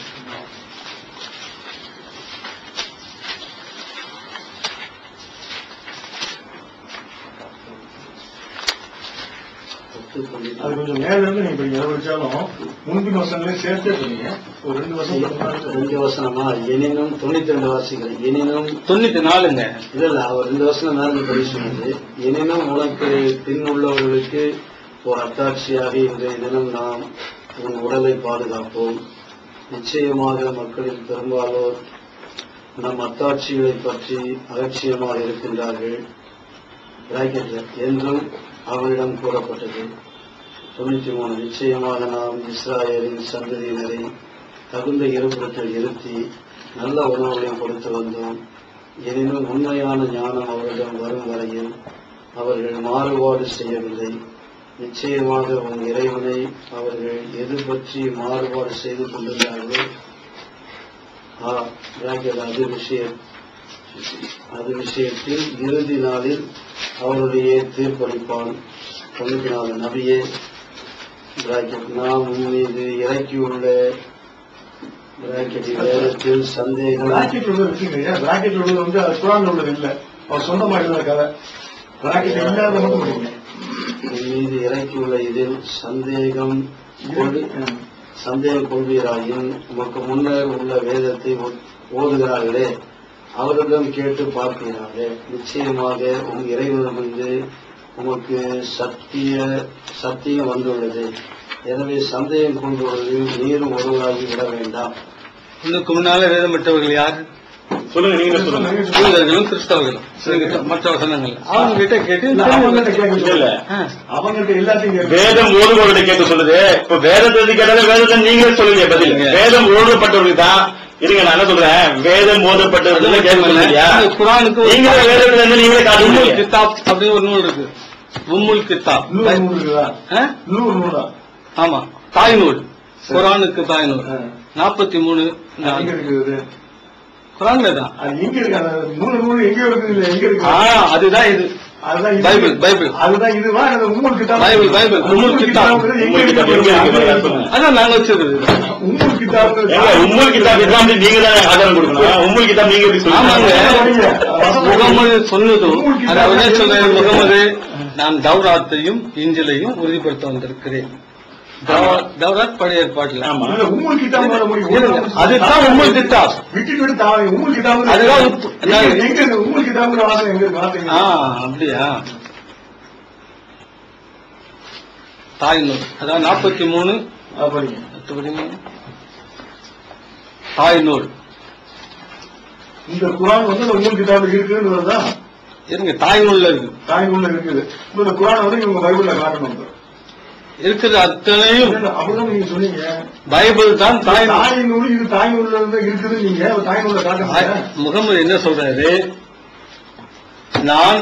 Speaker 6: அது கொஞ்சம் மேல இருந்து நீங்க படிக்க படிச்சாலும் முன்பின் வருஷங்களையும் சேர்த்தே பண்ணீங்க. ஒரு 2 வருஷம்
Speaker 4: 2 வருஷமா எனினும் 92 வாசிகள் எனினும்
Speaker 5: 94ங்க
Speaker 4: இல்ல அவர் 2 வருஷம் மேல படி சொன்னது. எனினும் உனக்கு பின் உள்ளவர்களுக்கு ஒரு அத்தாட்சியாக இன்றைய தினம் நாம் உன் உடலை பாதுகாப்போம். நிச்சயமாக மக்களில் பெரும்பாலோர் நம் அத்தாட்சிகளை பற்றி அலட்சியமாக இருக்கின்றார்கள் என்றும் அவரிடம் கூறப்பட்டது. 93 நிச்சயமாக நாம் இஸ்ராயேலின் சந்ததியினரை தகுந்த இருப்பிடத்தில் இருத்தி நல்ல உணவுகளையும் கொடுத்து வந்தோம். எனினும் உண்மையான ஞானம் அவரிடம் வரும் வரையில் அவர்கள் மாறுபாடு செய்யவில்லை. நிச்சயமாக உன் இறைவனை அவர்கள் எது பற்றி மாறுபாடு செய்து கொண்டிருந்தார்கள் அது விஷயத்தில் இறுதி நாளில் அவருடைய தீர்ப்பளிப்பான். 94 நபியே நாம் உன் மீது இறக்கியுள்ள வேதத்தில் சந்தேகம்
Speaker 7: பிராக்கெட் உள்ளது இருக்குங்க. பிராக்கெட் உள்ளது வந்து அது குரான்ல உள்ளது இல்ல, அவர் சொந்தமா எழுதுற கதை. பிராக்கெட் இல்லாத மட்டும் படிங்க.
Speaker 4: மீது இறக்கியுள்ள இதில் சந்தேகம் கொள்வீராயின் உமக்கு முன்னர் உள்ள வேதத்தை ஓதுகிறார்களே அவரிடம் கேட்டு பார்க்கிறார்களே, நிச்சயமாக உன் இறைவனிடமிருந்து உமக்கு சத்தியம் வந்துள்ளது. எனவே சந்தேகம் கொண்டுள்ளது நீரும் ஒருவராகி விட வேண்டாம்.
Speaker 5: இதுக்கு முன்னால வேதம் விட்டவர்கள் யார்
Speaker 2: சொல்லுங்க, நீங்க சொல்லுங்க.
Speaker 5: யூதர்களும் கிறிஸ்தவர்களும் மற்ற வசனங்கள் அவங்க கிட்ட கேட்டு
Speaker 7: அவங்ககிட்ட எல்லாத்தையும்
Speaker 2: வேதம் ஓடுபவர்கிட்ட கேட்டு சொல்லுது. இப்ப வேதத்தை கேட்டாலே வேதத்தை நீங்களே சொல்லுங்க பதில். வேதம் ஓடப்பட்டவர்கள் தான் இருங்க. நான் என்ன சொல்றேன், வேதம் ஓதப்பட்டவர்கள் கேட்க
Speaker 5: குரானுக்கு
Speaker 2: நீங்களே வேதத்துல இருந்து நீங்களே காட்டுங்க.
Speaker 5: கித்தாப் அப்படின்னு ஒரு நூல் இருக்கு, உம்முல் கித்தாப்.
Speaker 7: 100 நூலா?
Speaker 5: ஆமா, தாய் நூல். குரானுக்கு தாய் நூல் 43
Speaker 7: இருக்குது.
Speaker 5: குரான்ல தான்
Speaker 7: எங்க இருக்கு? 100 எங்க இருக்குது? இல்ல எங்க இருக்கு?
Speaker 5: அதுதான் இது.
Speaker 7: அதுதான்
Speaker 5: பைபிள். பைபிள்
Speaker 7: அதுதான் இதுவா? உம்முல் கித்தாப்.
Speaker 5: பைபிள். பைபிள் உம்முல் கித்தாப். அதான் நாங்க வச்சிருக்கிறது.
Speaker 7: உம்முல் கித்தாப்.
Speaker 2: உம்முல் கித்தாப் இஸ்லாம் நீங்க தான் ஆதாரம் கொடுக்கணும். உம்முல் கித்தாப் நீங்க எப்படி சொல்லுங்க?
Speaker 5: முகமது சொன்னதும் அதாவது சொல்ற முகமது, நான் தௌராத்தையும் இஞ்சிலையும் உறுதிப்படுத்த வந்திருக்கிறேன். தௌராத் பழைய ஏற்பாட்டுல
Speaker 7: உம்முல் கித்தாப்
Speaker 5: அதுதான் உம்முல் கித்தாப்.
Speaker 7: விட்டு உம்முல் கித்தாப்
Speaker 5: அதுதான்
Speaker 7: எங்க இருக்கு? உம்முல் கித்தாப் வாசம் எங்க இருக்கு?
Speaker 5: அப்படியா? தாய் நூல் அதான் 43 தாய் நூல்.
Speaker 7: இந்த குரான் வந்து உம்முல் கித்தாப் இருக்குன்னு
Speaker 5: இருங்க, தாய் நூல்ல இருக்கு.
Speaker 7: தாய் நூல்ல இருக்குது. இந்த குரான் வந்து இவங்க பைபிள்ல காட்டணும்
Speaker 5: இருக்குது. அத்தனையும்
Speaker 7: அப்படிதான் நீங்க சொன்னீங்க.
Speaker 5: பைபிள் தான் தாய்
Speaker 7: நூல். இது தாய் நூல்ல இருந்து இருக்குது. நீங்க தாய் நூல்ல காட்டுங்க.
Speaker 5: முகமது என்ன சொல்றாரு, நான்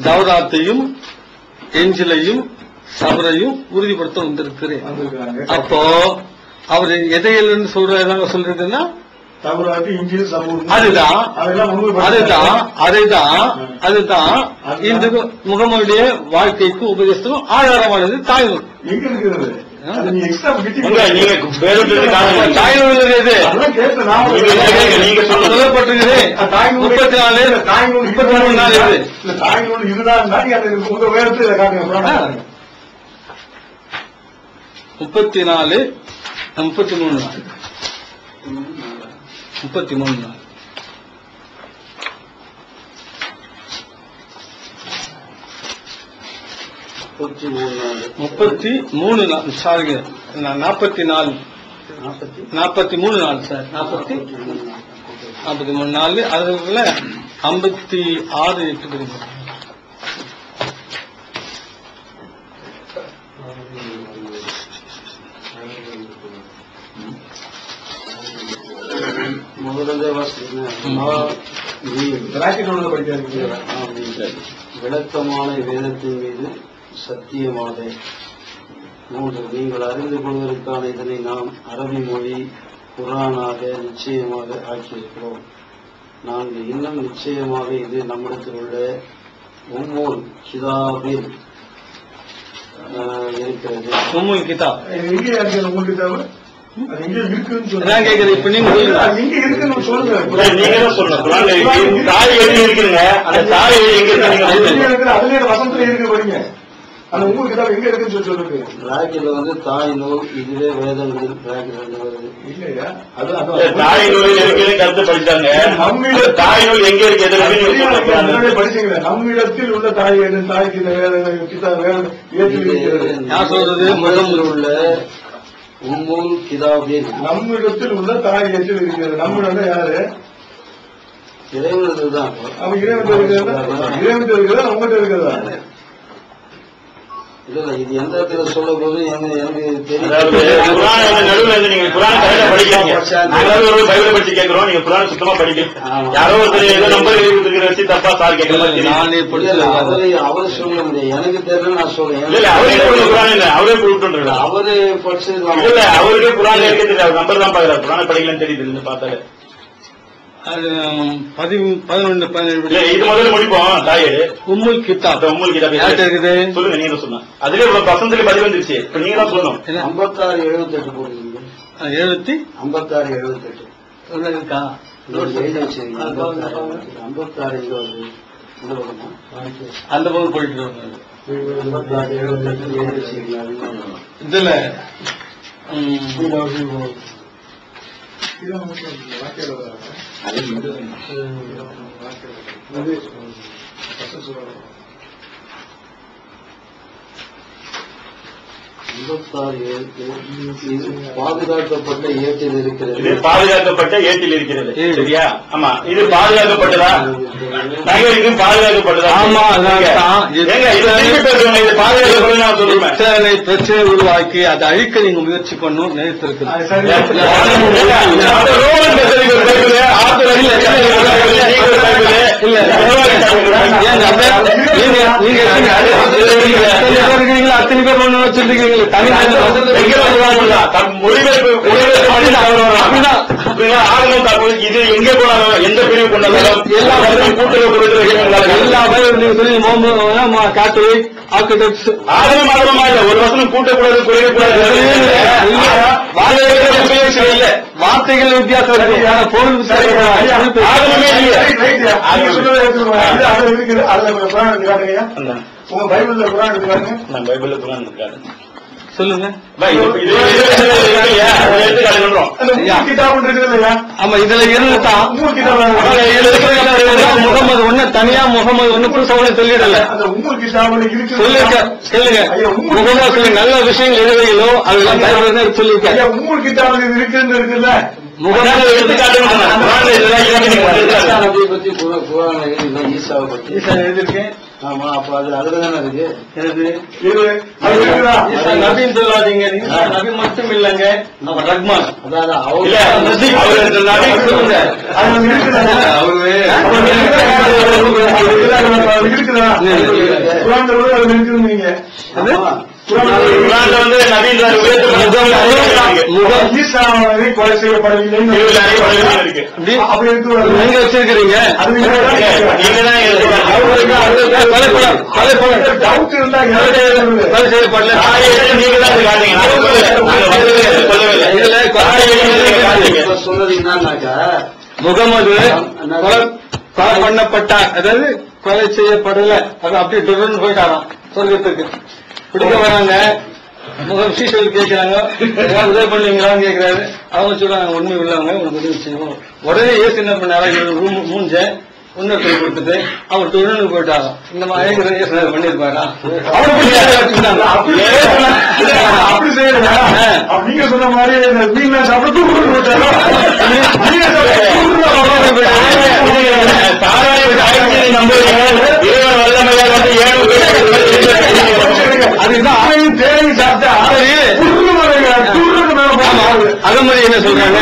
Speaker 5: தௌராத்தையும் எஞ்சிலையும் சபரையும் உறுதிப்படுத்த வந்திருக்கிறேன். அப்போ அவர் எதையிலிருந்து சொல்றாங்க சொல்றதுன்னா
Speaker 7: தௌராத், இஞ்சில், சபூர்.
Speaker 5: அதுதான் இந்த முகமதுடைய வாழ்க்கைக்கு உபதேசத்துக்கும் ஆதாரமானது தாய் நூல்.
Speaker 7: எங்க இருக்கிறது?
Speaker 5: தாய் நூல் சொல்லப்பட்டிருக்குது. 34
Speaker 7: தாய் நூல்
Speaker 5: 33 நாள் இது.
Speaker 7: தாய் நூல் இதுதான். உங்க வேதத்தை காட்டுங்க.
Speaker 5: 34 33 நாள் 33 நாள். முப்பத்தி மூணு நாள் சாரிங்க, 44 43 நாள் சார். 43 நாள். அதுக்குள்ள 56 8 பிரிவு.
Speaker 4: விளக்கமான வேதத்தின் மீது சத்தியமாக 3 நீங்கள் அறிந்து கொள்வதற்கான இதனை நாம் அரபி மொழி குரானாக நிச்சயமாக ஆக்கியிருக்கிறோம். 4 இன்னும் நிச்சயமாக இது நம்மிடத்தில் உள்ள உம்முல் கிதாபில் இருக்கிறது.
Speaker 5: உம்முல் கிதாப்
Speaker 7: எங்கே இருக்கிறது? உம்முல் கிதாப் அது எங்க இருக்குன்னு சொல்லுங்க.
Speaker 5: நான் கேக்குறேன். இப்ப நீங்க
Speaker 7: எங்க இருக்குன்னு சொல்லுங்க.
Speaker 2: நீங்க தான் சொல்லணும். தாய் எழுதி இருக்குங்க. அந்த தாய் எங்க இருக்கு?
Speaker 7: அதுல வசனத்துல இருக்கு பாருங்க. அந்த உம்முல் கிதாப் எங்க இருக்குன்னு சொல்லுங்க.
Speaker 4: பிராக்கில வந்து தாய் நூல், இதுவே வேதங்களில் பிராக்கில் வருது.
Speaker 7: இல்லையா?
Speaker 2: தாய் நூல் இருக்குன்னு கருத்து படிச்சாங்க. நம்மளோட தாய் நூல் எங்க இருக்கு?
Speaker 7: படிச்சீங்களா? நம்மிடத்தில் உள்ள தாய் தாய்க்கு
Speaker 5: யார் சொல்றது?
Speaker 4: முதலில் உள்ள உம்முல் கிதாபில்
Speaker 7: நம்மிடத்தில் உள்ள தாய் ஏற்றில் இருக்கிறது. நம்மிடம் யாரு?
Speaker 4: இறைவனது தான்.
Speaker 7: அவன் இறைவன் இருக்கிறதா உங்ககிட்ட இருக்கிறதா?
Speaker 4: இல்ல இது எந்த இடத்துல சொல்ல போது எனக்கு தெரியும்.
Speaker 2: நடுவில் நீங்க குரான் கரெக்டா படிக்கிறீங்க. பைபிளை படிச்சு கேட்கிறோம். நீங்க குரான் சுத்தமா படிக்கிறீங்க. யாரோ ஒருத்தர் ஏதோ நம்பர் வச்சு தப்பா சார் கேட்கலாம்.
Speaker 4: அவரு சொல்ல முடியாது. எனக்கு தெரியல நான் சொல்றேன்.
Speaker 2: குரான் இல்ல அவரே கூப்பிட்டு
Speaker 4: அவரு படிச்சது
Speaker 2: இல்ல அவருக்கே குரான் இருக்க தெரியாது. நம்பர் தான் பாக்குறாரு. குரான் படிக்கலன்னு தெரியுது பார்த்தாரு.
Speaker 5: 11 17
Speaker 2: இது முதல்ல முடிப்போம். தாய்
Speaker 5: உம்முல் கிதாப்.
Speaker 2: உம்முல் கிதாப்
Speaker 5: இருக்குது.
Speaker 2: சொல்லுங்க. நீங்க சொன்னா அதுல வசந்தத்துல பதிவு வந்துருச்சு. இப்ப நீங்க தான் சொல்லணும்.
Speaker 4: 56 78 போடுறீங்க. 56 78
Speaker 5: இருக்கா?
Speaker 4: 56
Speaker 5: அந்த பக்கம் போயிட்டு இருக்காங்க.
Speaker 4: 56 78
Speaker 5: இதுல
Speaker 4: பாதுகாக்கப்பட்ட ஏட்டில் இருக்கிறது.
Speaker 2: இது பாதுகாக்கப்பட்ட ஏட்டில் இருக்கிறது. சரியா? ஆமா, இது பாதுகாக்கப்பட்டதா? இது பாதுகாக்கப்பட்டதா?
Speaker 5: ஆமா, பிரச்சனை உருவாக்கி அதை அழிக்க நீங்க முயற்சி பண்ணும் நினைத்திருக்கு. அத்தனை பேர் ஒண்ணு வச்சிருக்கீங்க. இது எங்க போனாலும் எந்த பிரிவு கொண்டாலும் எல்லா எல்லா கேத்தலிக் ஆர்கிடெக்ட்ஸ் ஒரு வசனம் கூட்டக்கூடாது, குறையக்கூடாது. வார்த்தைகள் வித்தியாசம் இருக்கு, பொருள்
Speaker 7: உங்க பைபிள்ல குரான் இருக்காங்க.
Speaker 2: பைபிள்ல குரான் இருக்காது.
Speaker 5: சொல்லுங்க. ஆமா, இதுல இருந்துதான் முகமது ஒண்ணு தனியா, முகமது ஒண்ணு புதுசா சொல்லிடல. சொல்லுங்க முகமது நல்ல விஷயங்கள் எதுவையிலோ அதெல்லாம் சொல்லிருக்கேன்.
Speaker 7: இருக்குல்ல
Speaker 4: எழுதிருக்கேன். ஆமா, அப்ப அது அதுலதானே இருக்கு.
Speaker 5: நபின்னு சொல்லாதீங்க, நபி மட்டும் இல்லங்க, அவன் ரஹ்மான்.
Speaker 4: அதான்
Speaker 7: கொலை செய்யப்படவில்லை
Speaker 5: நீங்க வச்சிருக்கிறீங்க. கொலை செய்யப்படல.
Speaker 4: சொன்னது என்னன்னாக்கா,
Speaker 5: முகமது கொலை பண்ணப்பட்டார், அதாவது கொலை செய்யப்படல. அது அப்படியே தொடர்ந்து போயிட்டாராம் சொர்க்கத்துக்கு. பிடிக்க வராங்க, முகம் சீசல் கேட்கிறாங்க, உதவி பண்ணுவீங்களான்னு கேட்கிறாரு. அவங்க சொல்றாங்க உண்மை உள்ளவங்க உங்களுக்கு உதவி செய்வோம். உடனே ஏசு என்ன பண்ணாரு, மூஞ்ச இன்னொருத்தர் கொடுத்துட்டு அவர் தொழிலுக்கு போயிட்டாங்க. இந்த மாதிரி ஏசு பண்ணிருப்பாரா?
Speaker 7: அப்படி செய்யறா நீங்க சொன்ன மாதிரி மீன் சாப்பிட்டு அதுதான் தேவை சாப்பிட்டா
Speaker 5: அதமதி என்ன சொல்றாங்க?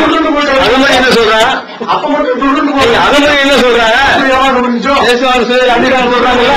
Speaker 5: அதமதி என்ன சொல்றாங்க?
Speaker 7: அப்ப மட்டும்
Speaker 5: அதமதி என்ன சொல்றாங்க? அன்னைக்கு சொல்றாங்கல்ல,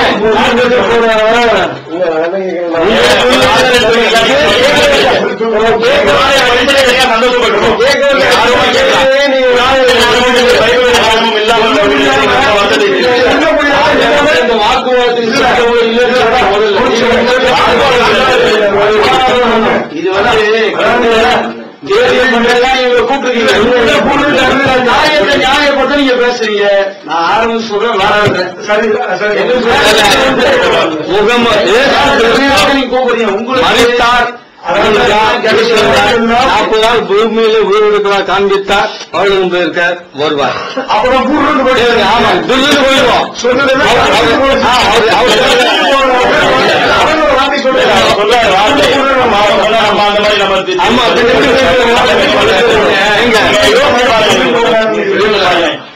Speaker 4: இது நியாயப்பட்டு நீங்க பேசுறீங்க. நான் ஆரம்பிச்சு சொல்றேன், கூப்பிடுறீங்க. உங்களுக்கு
Speaker 5: 40 நாள் பூமியில உயிரிழக்கிறா காண்பித்தார், அவர்களும் போயிருக்கார், வருவார்.
Speaker 7: அப்புறம்
Speaker 5: ஆமா, துர்ந்து போயிடுவோம்.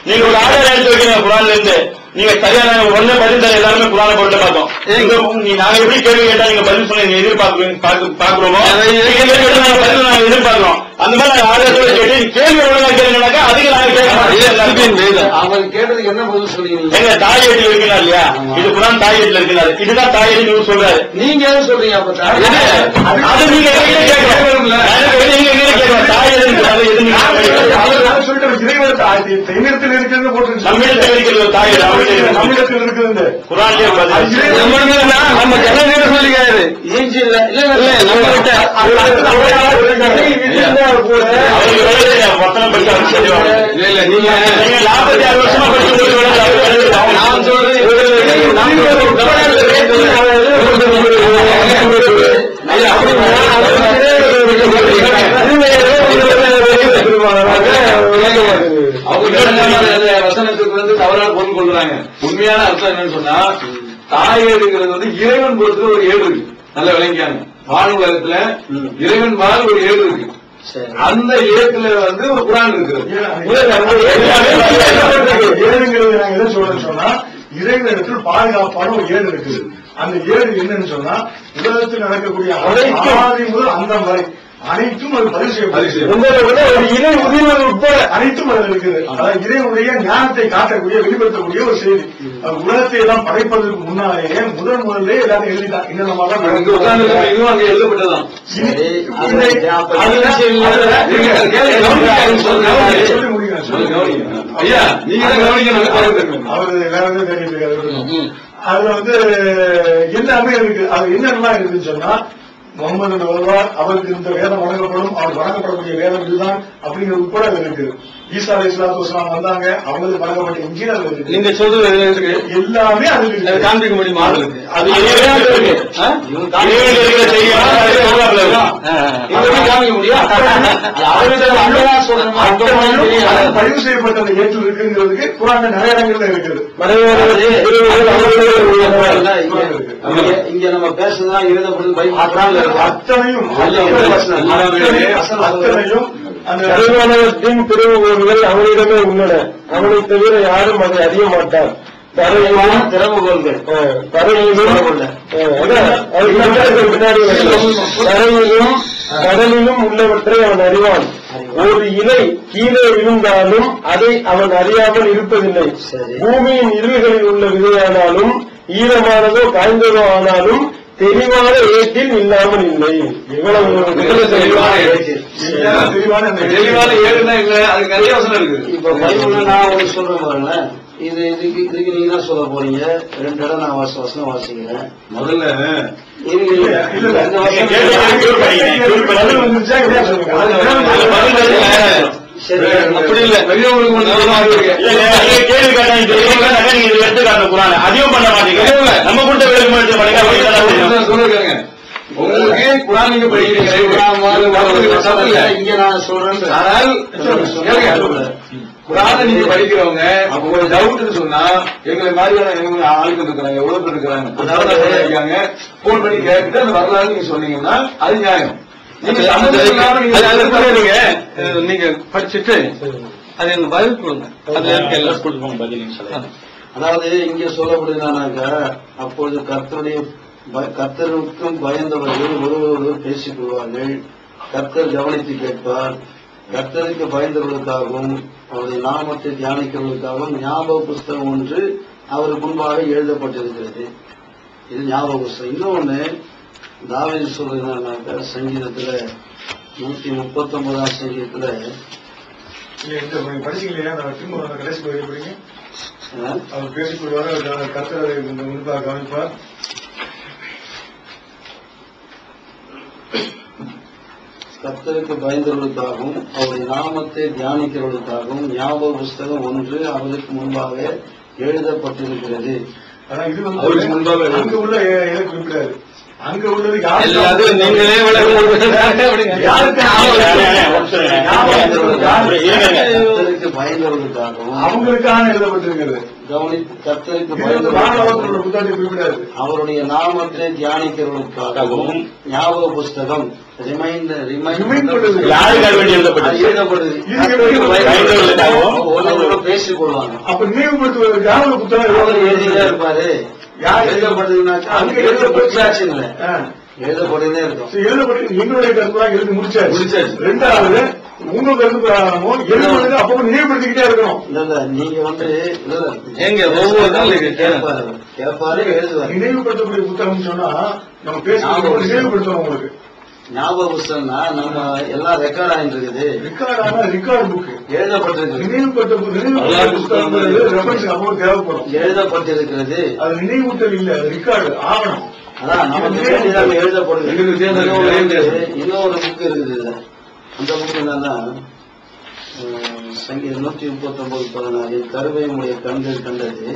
Speaker 2: நீங்க ஒரு ஆதாரம் எடுத்து வைக்கிறீங்க குரான்ல இருந்து, நீங்க சரியான ஒண்ணு பதில் தர எல்லாருமே குரானை போட்டு பார்த்தோம். நாங்க எப்படி கேள்வி கேட்டா நீங்க பதில் சொன்ன எதிர்பார்க்கிறோமோ பதில் நாங்க எதிர்பார்க்கிறோம். அந்த மாதிரி நாங்க ஆதாரத்தோட கேட்டு கேள்வி ஒழுங்கா கேளுங்கனாக்கா அதுக்கு நாங்க கேட்க
Speaker 4: அவங்க கேட்டதுக்கு என்ன பதில் சொல்றீங்க?
Speaker 2: எங்க தாயேட்டில் இருக்கிறா இல்லையா, இது குரான் தாயேட்டில் இருக்கிறாரு, இதுதான் தாயேட்டி நீங்க சொல்றாரு.
Speaker 4: நீங்க எது சொல்றீங்க? அப்ப
Speaker 2: அது நீங்க கேட்கலாம், தாயேட்டு
Speaker 7: சொல்லிட்டு இறைவனத்தில் இருக்கிறது போட்டு
Speaker 2: நம்மிடத்தில் இருக்கிறது தாயேடு,
Speaker 7: நம்மிடத்தில் இருக்கிறது
Speaker 2: குரான்லயே
Speaker 5: நம்ம சொல்லிக்காரு.
Speaker 4: ஏஞ்சி இல்ல
Speaker 5: இல்ல நம்ம கிட்ட
Speaker 6: வசனத்துக்கு வந்து தவறான பொருள் கொள்றாங்க. உண்மையான அர்த்தம் என்னன்னு சொன்னா, தாயேடுங்கிறது வந்து இறைவன் பொறுத்து ஒரு ஏடு இருக்கு. நல்ல விளங்கியாங்க. வான் உலகத்துல இறைவன் வாழ் ஒரு ஏடு இருக்கு. அந்த ஏத்துல வந்து ஒரு குரான் இருக்குது.
Speaker 7: ஏழுங்கிறது நாங்க எதை சொல்றேன்னு சொன்னா, இறைவனிடத்தில் பாதுகாப்பான ஒரு ஏடு இருக்குது. அந்த ஏடு என்னன்னு சொன்னா, உலகத்தில் நடக்கக்கூடிய ஆதி முதல் அந்த வரை அனைத்தும் அது பதிவு செய்யப்படுகிறது. ஒரு இறை உதவிகள் உட்பட அனைத்தும் அதில் இருக்குது. அதாவது இறைவனுடைய ஞானத்தை காட்டக்கூடிய வெளிப்படுத்தக்கூடிய ஒரு செய்தி. உலகத்தை எல்லாம் படைப்பதற்கு முன்னாலேயே முதல்ல எல்லாத்தையும் எழுதிட்டான். இன்னும்
Speaker 6: அங்க எழுதப்பட்டதான்.
Speaker 7: சொல்லி முடிக்கிறேன்.
Speaker 6: ஐயா நீங்க
Speaker 7: அவரு வேற எதுவும் தெரிவித்து அதுல வந்து எல்லாமே இருக்கு. அது என்னெல்லாம் இருக்குன்னு சொன்னா, முகமது வருவார், அவருக்கு இந்த வேதம் வழங்கப்படும், அவர் வழங்கப்படக்கூடிய வேதம் இதுதான் அப்படிங்கிற உட்பட அது இருக்கு. ஈசா அலைஹிஸ்ஸலாத்து வஸலாம் வந்தாங்க, அவங்களுக்கு வழங்கப்பட்ட இன்ஜீல் அது இருக்கு.
Speaker 5: நீங்க சொல்றது
Speaker 7: எல்லாமே அது இருக்கு.
Speaker 5: காண்பிக்க முடியுமா?
Speaker 7: அது பதிவு செய்யப்பட்ட அந்த ஏற்று இருக்குங்கிறதுக்கு குரான்ல நிறைய இடங்கள்ல இருக்குது.
Speaker 4: இங்க நம்ம பேசுறதுதான் எழுதப்படுது அத்தனையும்
Speaker 8: அந்த அறிவானவற்றின் திறவுகோள்கள் அவனிடமே உள்ளன. அவனை தவிர யாரும் அதை அறிய மாட்டார்.
Speaker 4: திறவுகோள்கள்
Speaker 8: தரையிலும் கடலிலும் உள்ளவற்றை அவன் அறிவான். ஒரு இலை கீழே விழுந்தாலும் அதை அவன் அறியாமல் இருப்பதில்லை. பூமியின் இருள்களில் உள்ள விதையானாலும் ஈரமானதோ காய்ந்ததோ ஆனாலும் தெளிவான ஏற்றில் இல்லாமல் இல்லை.
Speaker 6: இவ்வளவு தெளிவான ஏடுனா இல்ல, அதுக்கு நிறைய வசனம் இருக்கு.
Speaker 4: இப்ப பைபிள்ல நான் உங்களுக்கு சொல்றேன் பாருங்களேன். இதுக்கு நீங்க தான் சொல்ல போறீங்க. 2 இடம் நான் வசனம் வாசிக்கிறேன்.
Speaker 6: முதல்ல
Speaker 5: அப்படி இல்ல,
Speaker 6: பெரியவங்களுக்கு
Speaker 2: கேள்வி கேட்டாங்க அதையும் பண்ண மாட்டீங்க. நம்ம கொடுத்த
Speaker 6: சொல்லிருக்காங்க. உங்களுக்கு குரான் நீங்க படிக்கிறீங்க.
Speaker 4: இங்க நான் சொல்றேன்.
Speaker 6: குரானை நீங்க படிக்கிறவங்க ஒரு டவுட்னு சொன்னா எங்களை மாதிரியான ஆளுக்கு இருக்கிறாங்க, எவ்வளவு பேர் இருக்கிறாங்க, இருக்காங்க. போன் பண்ணி கேட்டுட்டு அந்த வரலாறு நீங்க சொன்னீங்கன்னா அது நியாயம்.
Speaker 5: நீங்க படிச்சுட்டு அது எனக்கு பதில் கொடுங்க.
Speaker 4: அதாவது இங்க சொல்லப்படுதுனாக்கா, அப்பொழுது கர்த்தருக்கும் பயந்தவர்கள் ஒருவரோடு பேசிக் கொள்வார்கள். கர்த்தர் கவனித்து கேட்பார். கர்த்தருக்கு பயந்தவர்களுக்காகவும் அவருடைய நாமத்தை தியானிக்கிறவர்களுக்காகவும் ஞாபக புஸ்தகம் ஒன்று அவருக்கு முன்பாக எழுதப்பட்டிருக்கிறது. இது ஞாபக புஸ்தகம். இன்னொன்னு தாவீது சொல்றதுனாக்கா, சங்கீதத்துல 139ஆம் சங்கீதத்துல
Speaker 7: படிச்சீங்களா? திரும்ப கடைசி படிங்க. அவர் பேசிக்கொள்வார், கர்த்தரை முன்பாக கவனிப்பார்.
Speaker 4: கர்த்தருக்கு பயந்தவர்களுக்காகவும் அவருடைய நாமத்தை தியானிக்கிறவர்களுக்காகவும் ஞாபக புஸ்தகம் ஒன்று அவருக்கு முன்பாக எழுதப்பட்டிருக்கிறது.
Speaker 7: ஆனா இது வந்து அங்க உள்ள குறிப்பிடாது. அங்க உள்ளது
Speaker 5: நீங்களே
Speaker 4: பயந்தவர்களுக்காகவும்
Speaker 7: அவங்களுக்கான எழுதப்பட்டிருக்கிறது.
Speaker 4: கர்த்தருக்கு
Speaker 7: புத்தகத்தை குறிப்பிடாது.
Speaker 4: அவருடைய நாமத்தை தியானிக்கிறவர்களுக்காகவும் ஞாபக புஸ்தகம் பேசிக் கொள்வாங்க.
Speaker 7: அப்ப நினைவுபடுத்துவதற்காக ஒரு புத்தகம்
Speaker 4: எழுதிதான் இருப்பாரு. யார் எழுதப்படுதுன்னாக்கா அங்க எழுதப்பட்டாச்சு இல்ல, எழுதப்பட்டுதே இருக்கும்.
Speaker 7: எழுதப்பட்டு எங்களுடைய கருத்து எழுதி முடிச்சாச்சு. 2வது உங்க கருத்து பிரகாரமும் எழுதுறது அப்போ நினைவுபடுத்திக்கிட்டே இருக்கணும்.
Speaker 4: இல்ல நீங்க வந்து
Speaker 7: கேட்பாரு எழுதுவாரு. நினைவுபடுத்தக்கூடிய புத்தகம் சொன்னா நம்ம பேசுறது நினைவுபடுத்தணும். உங்களுக்கு
Speaker 4: ஞாபக புஸ்தகம்னா நம்ம எல்லாம் ரெக்கார்ட் ஆயிட்டு இருக்குது.
Speaker 7: ரெக்கார்டு புக்
Speaker 4: எழுதப்பட்டிருக்கு.
Speaker 7: நினைவுபட்ட புத்தகம் தேவைப்படும்.
Speaker 4: எழுதப்பட்டிருக்கிறது.
Speaker 7: அது நினைவூட்டல் இல்ல, அது ரெக்கார்டு ஆவணம்.
Speaker 4: அதான் நமக்கு எழுதப்படுது. இன்னொரு புக் இருக்குது, அந்த புக் என்னன்னா சங்கீதம் 139:14 கருவையுடைய கண்கள் கண்டது,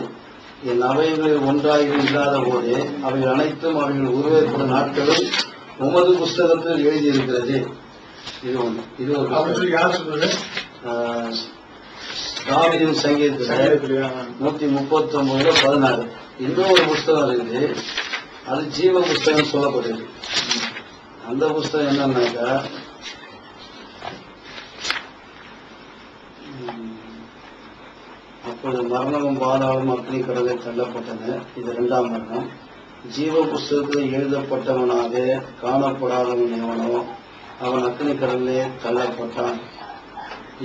Speaker 4: என் அவைகள் ஒன்றாக இல்லாத போது அவைகள் அனைத்தும் அவைகள் உருவேற்படும் நாட்களும் உமது புஸ்தகத்தில் எழுதியிருக்கிறது. இது ஒண்ணு. இது ஒரு தாவீதின் சங்கீதத்துல 139:14. இன்னொரு புஸ்தகம் இருக்குது, அது ஜீவ புஸ்தகம் சொல்லப்படுது. அந்த புஸ்தகம் என்னன்னாக்கா அப்பொழுது மரணமும் பாதாளமும் அக்னி கடலை தள்ளப்பட்டன. இது 2ஆம் மரணம். ஜீவ புஸ்தகத்தில் எழுதப்பட்டவனாக காணப்படாதவன் எவனோ அவன் அக்னி கடலே தள்ளப்பட்டான்.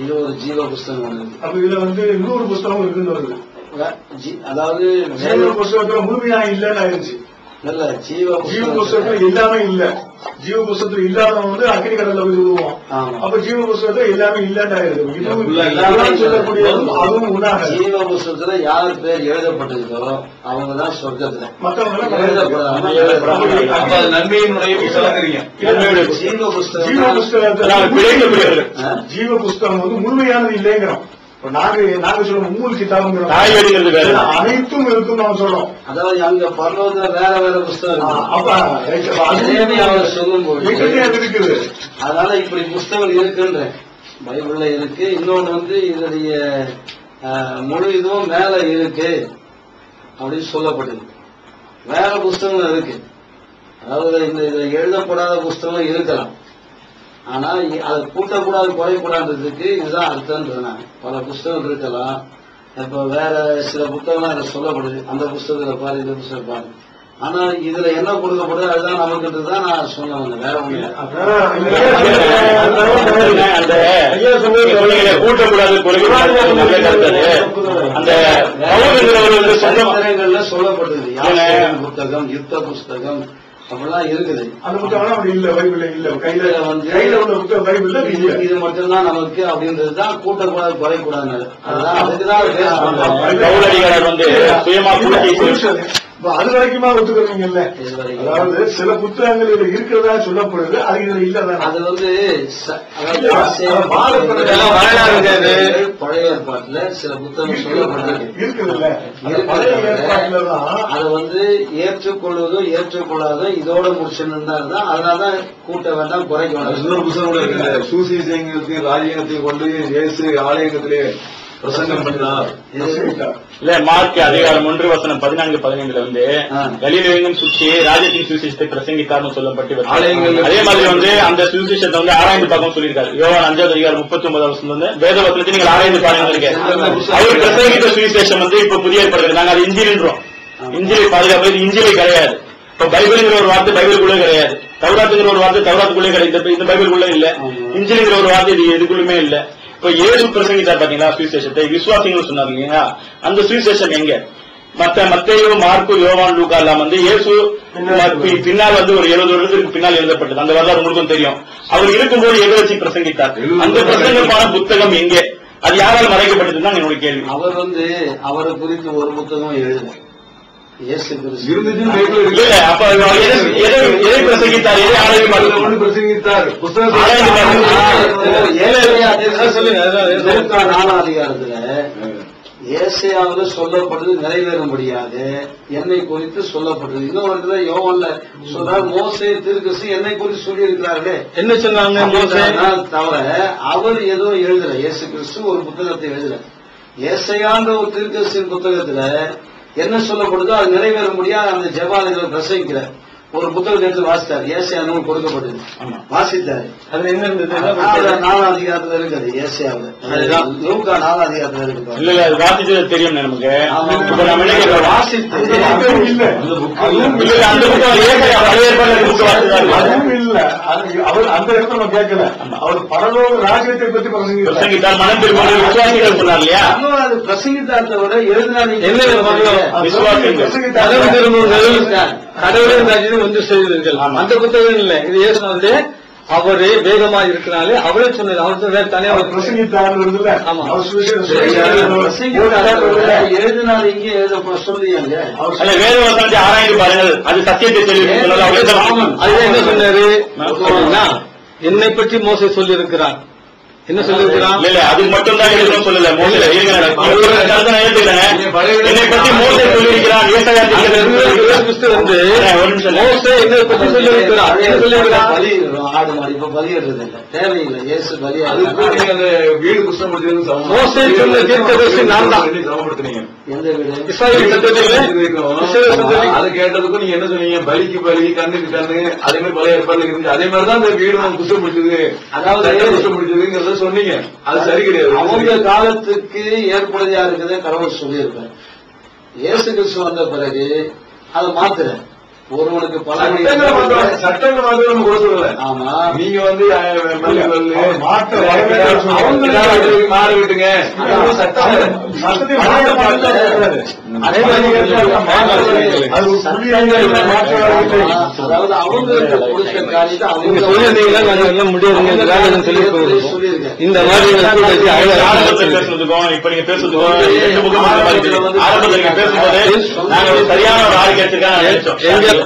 Speaker 4: இது ஒரு ஜீவ புஸ்தகம் இருக்கு.
Speaker 7: அப்ப இதுல இன்னொரு புஸ்தகம் இருக்குன்னு வருது.
Speaker 4: அதாவது
Speaker 7: புஸ்தகத்துல முழுமையா இல்லன்னு ஆயிடுச்சு.
Speaker 4: இல்ல, ஜீவ
Speaker 7: புஸ்தகத்துல எல்லாமே இல்ல. ஜீவ புஸ்தகத்துல இல்லாதவன் அக்னி கடல்ல போய் விடுவோம். அப்ப ஜீவ புஸ்தகத்துல எல்லாமே இல்லன்னு ஆயிடுது. அதுவும் உண்டாக
Speaker 4: ஜீவ புஸ்தகத்துல யாரு பேர் எழுதப்பட்டிருக்கோ அவங்கதான் சொர்க்கத்துல, மற்றவங்க
Speaker 6: நன்மையினுடைய
Speaker 7: ஜீவ புஸ்தகம் முழுமையானது இல்லைங்கிறோம். நாங்க சொல்றோம் உம்முல் கிதாபுங்கிறோம், அனைத்தும் இருக்கும் நாங்க சொல்றோம்.
Speaker 4: அதாவது அங்க பரலோகத்துல வேற வேற புஸ்தகம் சொல்லும் போது
Speaker 7: இருக்குது.
Speaker 4: அதனால இப்படி புஸ்தகம் இருக்குன்ற பைபிள்ல இருக்கு. இன்னொன்னு இதனுடைய முழு இதுவும் மேல இருக்கு அப்படின்னு சொல்லப்பட்டது. வேற புஸ்தகம் இருக்கு. அதாவது இந்த எழுதப்படாத புஸ்தகம் இருக்கலாம், ஆனா அதை கூட்டக்கூடாது குறைக்கூடாதுக்கு இதுதான் அர்த்தம் சொன்னாங்க. பல புஸ்தகம் இருக்கலாம். இப்ப வேற சில புத்தகம்லாம் இதை சொல்லப்படுது, அந்த புஸ்தகத்துல பாரு, இந்த புஸ்தகம் பாரு. ஆனா இதுல என்ன கொடுக்கப்படுது அதுதான் நமக்குதான் நான் சொல்ல வந்தேன், வேற ஒண்ணு
Speaker 2: கூட்டக்கூடாது
Speaker 4: சொல்லப்பட்டது. புத்தகம், யுத்த புஸ்தகம் அப்படிலாம் இருக்குது.
Speaker 7: அந்த புத்தகம் இல்ல, பைபிள்ல இல்ல. கையில உள்ள புத்தகம் பைபிள்ல
Speaker 4: இது மட்டும்தான் நமக்கு அப்படின்றதுதான். கூட்டக்கூடாது குறைக்கூடாது. அதுதான் அதுக்குதான்
Speaker 7: அது வரைக்குமா ஒத்துக்கிறீங்கல்ல? அதாவது சில புத்தகங்கள் இதுல இருக்கிறதா சொல்லப்படுது, அது இதுல இல்லதான்.
Speaker 4: அது பழைய ஏற்பாட்டுல சில புத்தகம் சொல்லப்படுது
Speaker 7: இருக்குதுல்ல. பழைய ஏற்பாட்டுலதான்
Speaker 4: அதை ஏற்றுக்கொள்வதும் ஏற்றுக்கொள்ளாதும் இதோட முடிச்சுதான். அதனாலதான் கூட்ட வேண்டாம் குறைக்க வேண்டாம்.
Speaker 6: இன்னொரு புத்தகம் கூட இருக்கு, சூசியத்தையும் ராஜ்யத்தையும் கொண்டு இயேசு ஆலயத்திலே பிரசங்கம் பண்ணார்.
Speaker 2: இல்ல, மார்க் அதிகாரம் 1:14-15 கலிலேயெங்கும் சுற்றி ராஜ்யத்தின் சுவிசேஷத்தை பிரசங்கித்தார்னு சொல்லப்பட்டு அதே மாதிரி அந்த சுவிசேஷத்தை ஆராய்ந்து பார்க்க சொல்லியிருக்காரு. யோவான் 5ஆம் அதிகாரம் 39 வேத வசனத்தை நீங்கள் ஆராய்ந்து பாருங்க. அவர் பிரசங்கித்த சுவிசேஷம் இப்ப புதிய ஏற்படுகிறது. நாங்க அது இஞ்சில்ன்றோம். இஞ்சிலை பாதுகாப்பு இஞ்சிலை கிடையாது. இப்ப பைபிள்ங்கிற ஒரு வார்த்தை பைபிளுக்குள்ளே கிடையாது, தௌராத்துங்கிற ஒரு வார்த்தை தௌராத்துக்குள்ளே கிடையாது, இந்த பைபிளுக்குள்ள இல்ல. இஞ்சிலுங்கிற ஒரு வார்த்தை இது எதுக்குள்ளுமே இல்ல. இப்ப இயேசு பிரசங்கித்தார் பாத்தீங்களா சுவிசேஷத்தை, விசுவாசிகள் சொன்னார் இல்லையா? அந்த சுவிசேஷம் எங்க? மத்தேயு, மார்க்கு, யோவான், லூக்கா எல்லாம் இயேசு பின்னால் ஒரு 70 வருடத்துக்கு பின்னால் எழுதப்பட்டது. அந்த வரலாறு உங்களுக்கும் தெரியும். அவர் இருக்கும்போது எதை வச்சு பிரசங்கித்தார்? அந்த பிரசங்கமான புத்தகம் எங்கே? அது யாரால் மறைக்கப்பட்டதுதான் என்னோட கேள்வி.
Speaker 4: அவர் அவரை குறித்து ஒரு புத்தகம் எழுத
Speaker 2: பிரசங்கித்தார், எதை ஆராய்ச்சி
Speaker 6: பிரசங்கித்தார்? புத்தகம்
Speaker 4: 4ஆம் அதிகாரத்துல ஏசாயாவுல சொல்லப்படுது நிறைவேறும்படியாக என்னை குறித்து சொல்லப்படுது. இன்னொரு இடத்துல யோவான்ல சொல்றாரு, மோசே தீர்க்கதரிசி என்னை குறித்து சொல்லி இருக்கிறார்களே,
Speaker 5: என்ன சொன்னாங்க?
Speaker 4: தவிர அவர் ஏதோ எழுதல. இயேசு கிறிஸ்து ஒரு புத்தகத்தை எழுதல. ஏசாயான்ற ஒரு தீர்க்கதரிசியின் புத்தகத்துல என்ன சொல்லப்படுதோ அது நிறைவேறும்படியாக அந்த ஜெபாலயத்துல பிரசங்கிக்கிற ஒரு புத்தகத்தை எடுத்து வாசித்தார். ஏசாயா நூல் கொடுக்கப்பட்டது, வாசித்தாரு. அது என்ன இருந்தது? 4ஆம் அதிகாரத்துல இருக்குது. ஏசாயாவுல லூக்கா 4ஆம் அதிகாரத்துல இருக்கு.
Speaker 2: இல்ல அது வாசிச்சது தெரியும் நமக்கு.
Speaker 4: வாசித்து
Speaker 7: அதுவும் இல்ல. அவர் அந்த இடத்துல நம்ம கேட்கல. அவர் பரலோக ராஜ்யத்தை பற்றி பிரசங்கித்தார்.
Speaker 2: மனம் திரும்ப விசுவாசிகள் சொன்னார் இல்லையா?
Speaker 4: அது பிரசங்கித்தார்த்த விட எழுதினா
Speaker 5: கடவுளின் ராஜ்யம் வந்து செய்தீர்கள். அந்த புத்தகம் இல்ல. இது இயேசு அவரே வேகமா இருக்கிறனாலே அவரே சொன்னது. அவர் வேற தனியா
Speaker 7: பிரசங்கித்தார்
Speaker 5: ஆமா.
Speaker 4: எழுதினார் இங்கே எழுத சொல்லியாங்க.
Speaker 2: வேத வசனத்தை ஆராய்ந்து பாருங்கள், அது சத்தியத்தை தெரிவிக்கும்.
Speaker 5: அதுதான் என்ன சொன்னாரு, என்னை பற்றி மோசே சொல்லி இருக்கிறான். என்ன சொல்லிருக்கிறான்?
Speaker 2: இல்ல அது மட்டும் தான் எழுதணும் சொல்லல. மோசே என்னை பற்றி மோசே சொல்லியிருக்கிறான்.
Speaker 5: கிறிஸ்து வந்து மோசே என்னை பற்றி சொல்லியிருக்கிறான். என்ன சொல்லியிருக்கிறான்?
Speaker 4: ஆடு மாடி இப்ப பலியிடுறது இல்லை, தேவையில்லை. இயேசு பலி
Speaker 6: வீடு குஷ்டம்
Speaker 5: மோசே சொன்ன தீர்க்கதரிசி நான் தான்.
Speaker 4: எந்த வீடு?
Speaker 6: அது கேட்டதுக்கும் நீங்க என்ன சொன்னீங்க? பலிக்கு பலி, கண்ணுக்கு கண்ணு, அதே மாதிரி பழைய ஏற்பாடுல இருந்துச்சு. அதே மாதிரிதான் இந்த வீடு குஷ்டம் பிடிச்சது, அதாவது குஷ்டம் பிடிச்சதுங்கிறத சொன்னீங்க. அது சரி கிடையாது.
Speaker 4: அவங்க காலத்துக்கு ஏற்படுத்தியா இருக்குதே கடவுள் சொல்லியிருக்காரு. இயேசு கிறிஸ்து வந்த பிறகு அதை மாத்துறேன். ஒருவனுக்கு பல
Speaker 6: சட்டங்கள் மாத்திரம் நம்ம கூட சொல்லல.
Speaker 4: ஆமா,
Speaker 6: நீங்க வந்து மாற விட்டுங்க.
Speaker 4: அதாவது அவங்களுக்கு கொடுத்த காரியத்தை அவங்க
Speaker 5: முடியாதுங்க. இந்த மாதிரி
Speaker 2: இப்ப நீங்க பேசுறதுக்கும் சரியான ஒரு ஆள் கேட்டிருக்காங்க.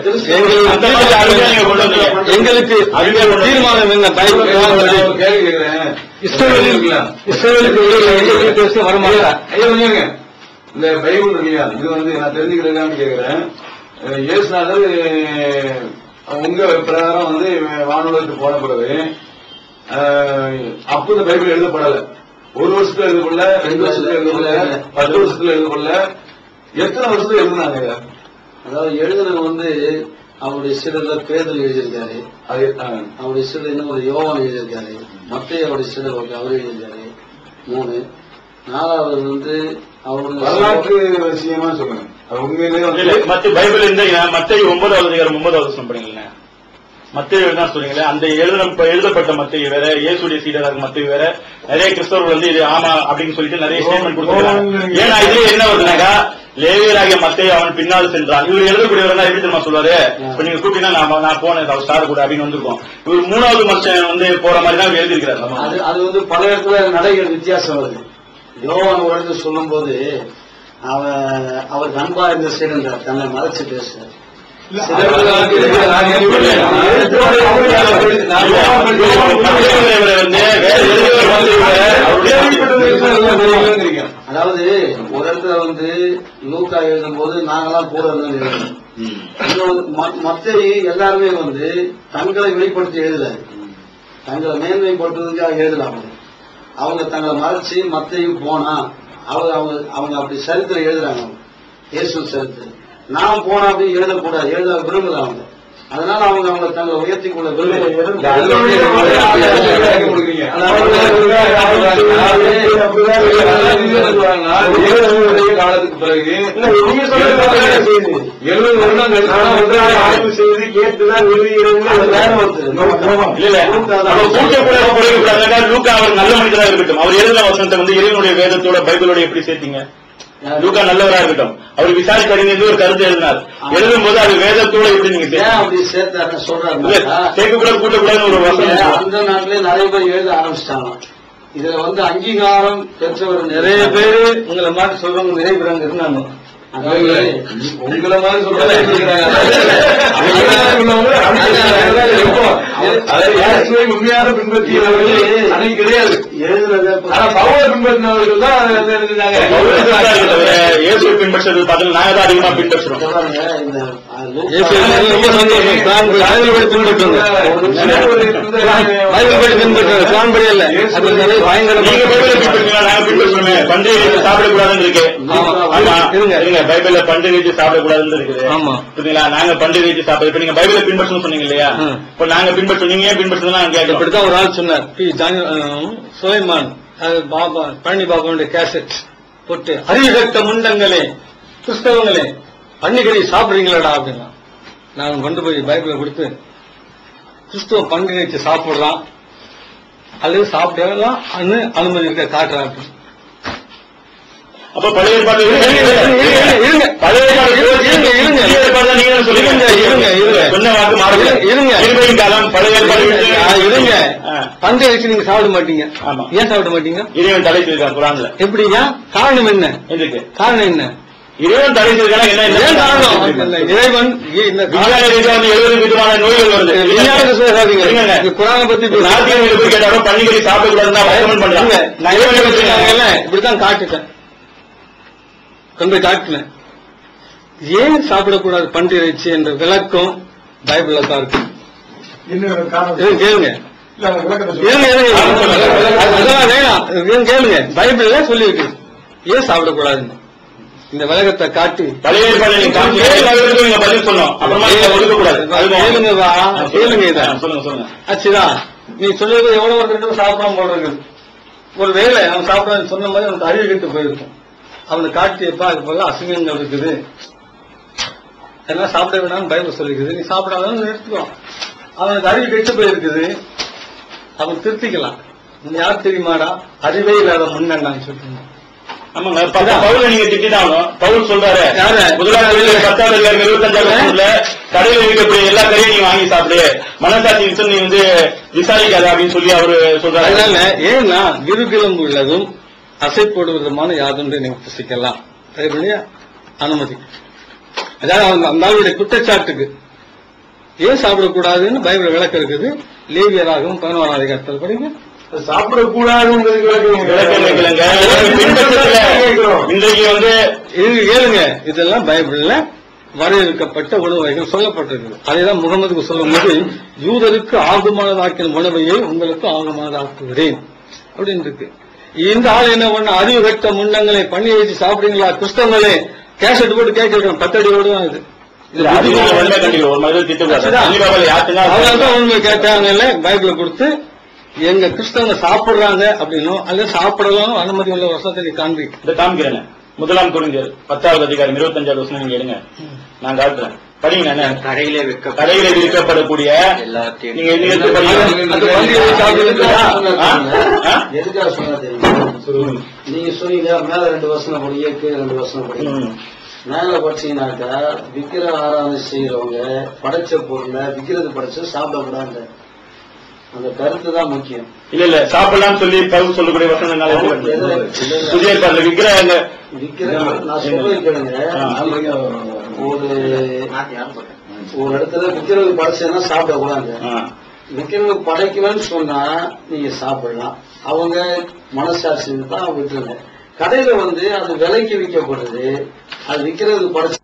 Speaker 5: எங்களுக்கு தீர்மானம் என்ன? இஸ்ரவேலுக்கு வரமாட்டாங்க.
Speaker 6: இந்த பைபிள் இல்லையா, இது வந்து நான் தெரிஞ்சுக்கிறேன்னு கேட்கிறேன். இயேசுநாதர் உங்க பிரகாரம் வந்து வானொலிக்கு போன பிறகு அப்ப இந்த பைபிள் எழுதப்படல. 1 வருஷத்துல எழுதப்படல, 2 வருஷத்துல எழுதப்படல, 10 வருஷத்துல எழுதப்படல. எத்தனை வருஷத்துல எழுதுனாங்க?
Speaker 4: அதாவது எழுதுனது வந்து அவருடைய சீடர்ல பேதுரு எழுதியிருக்காரு, அவருடைய சீடர் இன்னும் ஒரு யோவான் எழுதியிருக்காரு, மத்தேயு அவருடைய சீடர் அவரு எழுதியிருக்காரு 3. 4வது வந்து அவருடைய
Speaker 6: வரலாற்று விஷயமா சொல்லுங்க.
Speaker 2: மத்த பைபிள் இருந்தீங்கன்னா மத்தேயு 9வது அதிகாரம் 9வது வசனம் படிங்களேன். மத்தேயு தான் சொல்றீங்களே, அந்த எழுதப்பட்ட மத்தேயு வேற, இயேசுடைய சீடராக மத்தேயு வேற. நிறைய கிறிஸ்தவர்கள் வந்து இது ஆமா அப்படின்னு சொல்லிட்டு நிறைய ஸ்டேட்மெண்ட் கொடுத்துருக்காங்க. ஏன்னா இதுல என்ன வருதுனாக்கா, லேவியராகிய மத்தேயு அவன் பின்னால் சென்றான். இவர் எழுதக்கூடியவர் எப்படி தெரியுமா சொல்லுவாரு? இப்ப நீங்க கூப்பிட்டீங்கன்னா நான் போனேன் அவர் ஸ்டார் கூட அப்படின்னு வந்திருக்கோம். இவர் 3வது மனுஷன் வந்து போற மாதிரி தான் எழுதியிருக்கிறார்.
Speaker 4: அது வந்து பல இடத்துல நடைகள் வித்தியாசம் வருது. யோவான் ஒரு இடத்துல சொல்லும் போது அவர் அன்பா இருந்த சீடன்றார், தன்னை மறைச்சு பேசுறார். அதாவது ஒரு இடத்துல வந்து லூக்கா எழுதும் போது நாங்கெல்லாம் கூட இருந்தோம். மத்தேயு எல்லாருமே வந்து தங்களை வெளிப்படுத்தி எழுதலாரு, தங்களை மேன்மைப்படுத்துறதுக்காக எழுதலாம். அவங்க தங்களை மறைச்சு மத்தேயு போனா அவங்க அப்படி சரித்திரம் எழுதுறாங்க. இயேசு சரித்திரம் நான் போனா அப்படி எழுதக்கூடாது, எழுத விரும்பல அவங்க. அதனால அவங்க தங்களை உயர்த்தி கொள்ள விரும்புகிறேன்.
Speaker 6: காலத்துக்கு பிறகு
Speaker 2: லூக்கா அவர் நல்ல மனிதராக இருக்கட்டும், அவர் எழுதின வசனத்தை வந்து இறைவனுடைய வேதத்தோட பைபிளோட எப்படி சேர்த்தீங்க? லூக்கா நல்லவராக இருக்கட்டும், அவர் விசாரிச்சு அறிஞர் ஒரு கருத்து எழுதினார். எழுதும் போது அது வேதத்தோட எப்படி நீங்க
Speaker 4: அப்படி சேர்த்து சொல்றாங்க.
Speaker 2: சேர்க்கக்கூடாது கூட்டக்கூடாதுன்னு ஒரு வசனம்
Speaker 4: அந்த நாட்டிலே நிறைய பேர் எழுத ஆரம்பிச்சிட்டாங்க. இதுல வந்து அங்கீகாரம் பெற்றவர் நிறைய பேரு
Speaker 5: உங்களை மாதிரி சொல்றவங்க நிறைய பேர் அங்க இருந்தாங்க.
Speaker 6: உங்களை மாதிரி சொல்றாங்க உண்மையான பின்பற்றியவர்கள் அன்னைக்கு கிடையாது. பவுலை பின்பற்றினவர்கள் தான்
Speaker 2: இயேசுவை பின்பற்றது பார்த்தீங்கன்னா நாங்க தான் அதிகமா பின்பற்றுறோம். பண்டிகை சாப்பிடக்கூடாதுன்னு இருக்கு. பைபிள்ல பண்டிகை சாப்பிடக்கூடாதுன்னு இருக்குது. புரியுங்களா? நாங்க பண்டிகை சாப்பிட இப்ப நீங்க பைபிளை பின்பற்றணும் சொன்னீங்க இல்லையா? இப்ப நாங்க பின்பற்றோம், நீங்க ஏன் பின்பற்றுறதுனா
Speaker 5: இப்படித்தான் ஒரு ஆள் சொன்னார். சுலைமான் பாபா பழனி பாபாவுடைய கேசட் போட்டு அறிவுகட்ட முண்டங்களே கிறிஸ்தவங்களே பண்டிகை சாப்பிடுறீங்களாடா அப்படின்னா நான் கொண்டு போய் பைபிளை கொடுத்து கிறிஸ்துவ பண்டிகை சாப்பிடலாம் அல்லது சாப்பிடலாம் அனுமதி இருக்க காட்டுறான்.
Speaker 2: அப்ப பழைய ஏற்பாடு பழைய ஏற்பாடு நீங்க சொல்லுங்க சொன்ன வாக்கு மாறுங்க இருமையின் காலம் பழைய ஏற்பாடு
Speaker 5: இருங்க பஞ்சை வச்சு நீங்க சாப்பிட மாட்டீங்க. ஆமா, ஏன் சாப்பிட மாட்டீங்க?
Speaker 2: இறைவன் தடை செய்திருக்கான் குரான்ல.
Speaker 5: எப்படியா? காரணம் என்ன? எதுக்கு காரணம் என்ன? இறைவன் தடை செய்திருக்கான என்ன காரணம்? இறைவன்
Speaker 2: 70 விதமான நோய்கள் வருது.
Speaker 5: குரானை பத்தி
Speaker 2: கேட்டாலும் பண்டிகை சாப்பிடக்கூடாதுன்னு பண்றாங்க.
Speaker 5: இப்படித்தான் காட்டுட்டேன், கொண்டு போய் காட்டினேன். ஏன் சாப்பிடக்கூடாது பன்றி இறைச்சி என்ற விளக்கம் பைபிள்ல தான் இருக்கு. கேளுங்க வேணாம் கேளுங்க, பைபிள்ல சொல்லி இருக்கு ஏன் சாப்பிடக்கூடாதுன்னு. இந்த விலகத்தை காட்டி
Speaker 2: பழைய பதில் சொன்னோம்.
Speaker 5: கேளுங்க இத சொல்லுங்க. ஆச்சுதான் நீ சொல்றது எவ்வளவு ஒரு சாப்பிடாம போடுறது. ஒரு வேலை அவன் சாப்பிடான்னு சொன்ன மாதிரி அவனுக்கு அறிவு கிட்டு போயிருக்கும். அவனை காட்டியப்பா அது போல அசிங்கங்கள் இருக்குது, எல்லாம் சாப்பிட வேணாம்னு பைபிள் சொல்லிருக்குது, நீ சாப்பிடாதான்னு எடுத்துக்கலாம். அவனுக்கு அறிவு கெட்டு போயிருக்குது, அவன் திருத்திக்கலாம். நீ யார் தெரியுமாடா? அறிவே இல்லாத முன்னான்னு சொல்லிட்டு.
Speaker 2: ஆமாங்க, பவுல நீங்க திட்டாலும் பவுல் சொல்றாரு, முதலாவது 10வது 25வது கடையில் இருக்கக்கூடிய எல்லா கடையும் நீங்க வாங்கி சாப்பிடு, மனசாட்சி நீ வந்து விசாரிக்காத அப்படின்னு சொல்லி அவரு சொல்றாரு.
Speaker 5: அதனால ஏன்னா விருகிழம்பு உள்ளதும் அசைப்படுவதுமான யாதொன்று நீங்க புசிக்கலாம் அனுமதி. அதாவது அந்த ஆளுடைய குற்றச்சாட்டுக்கு ஏன் சாப்பிடக்கூடாதுன்னு பைபிள் விளக்கம் இருக்குது. லேவியராகவும் 11ஆம் அதிகாரத்தில் படிங்க.
Speaker 8: சாப்பிடக்கூடாதுங்கிறது
Speaker 5: இன்றைக்கு வந்து ஏழுங்க, இதெல்லாம் பைபிள்ல வரையறுக்கப்பட்ட உணவு வகைகள் சொல்லப்பட்டிருக்கு. அதைதான் முகமதுக்கு சொல்லும் போது யூதருக்கு ஆகுமானதாக்கின உணவையை உங்களுக்கு ஆகுமானதாக்குகிறேன் அப்படின்னு இருக்கு. இந்த ஆள் என்ன பண்ண, அறிவு கட்ட முன்னங்களை பண்ணி வச்சு சாப்பிடுங்களா கிறிஸ்தவங்களே கேசட் போட்டு கேட்க 10 அடியோடு தான் இது. அதனாலதான் உண்மை கேட்டாங்கல்ல பைபிள கொடுத்து எங்க கிறிஸ்தவங்க சாப்பிடுறாங்க அப்படின்னும் அல்லது சாப்பிடலாம் அனுமதி உள்ள வசனத்தை
Speaker 2: காமிக்கிறேன். 1 கொரிந்தியர் 10வது அதிகாரம் 25வது வசனம் நீங்க எடுங்க, நான் காட்டுறேன். படிங்க.
Speaker 3: கடையிலே
Speaker 2: விற்கப்படக்கூடிய
Speaker 3: எல்லாத்தையும்
Speaker 4: எதுக்காக சொன்னா தெரியுமா? நீங்க சொன்னீங்க மேல 2 வசனம் படிங்க, கீழே 2 வசனம் படிங்க. மேல படிச்சீங்கன்னாக்கா விக்கிர ஆராதனை செய்யறவங்க படைச்ச பொருளை விக்கிறது படைச்சு சாப்பிடக்கூடாது. அந்த கருத்து தான் முக்கியம்.
Speaker 2: இல்ல சாப்பிடலாம் சொல்லி பவுல் சொல்லக்கூடிய வசனங்கள்
Speaker 4: நான் சொல்றது கேளுங்க. ஒரு இடத்துல விக்கிறது படைச்சா சாப்பிடக்கூடாது. விக்கிறது படைக்கலன்னு சொன்னா நீங்க சாப்பிடலாம். அவங்க மனசாட்சி தான் விட்டுருங்க. கடையில வந்து அது விலைக்கு விற்கப்படுது, அது விக்கிறது படைச்சு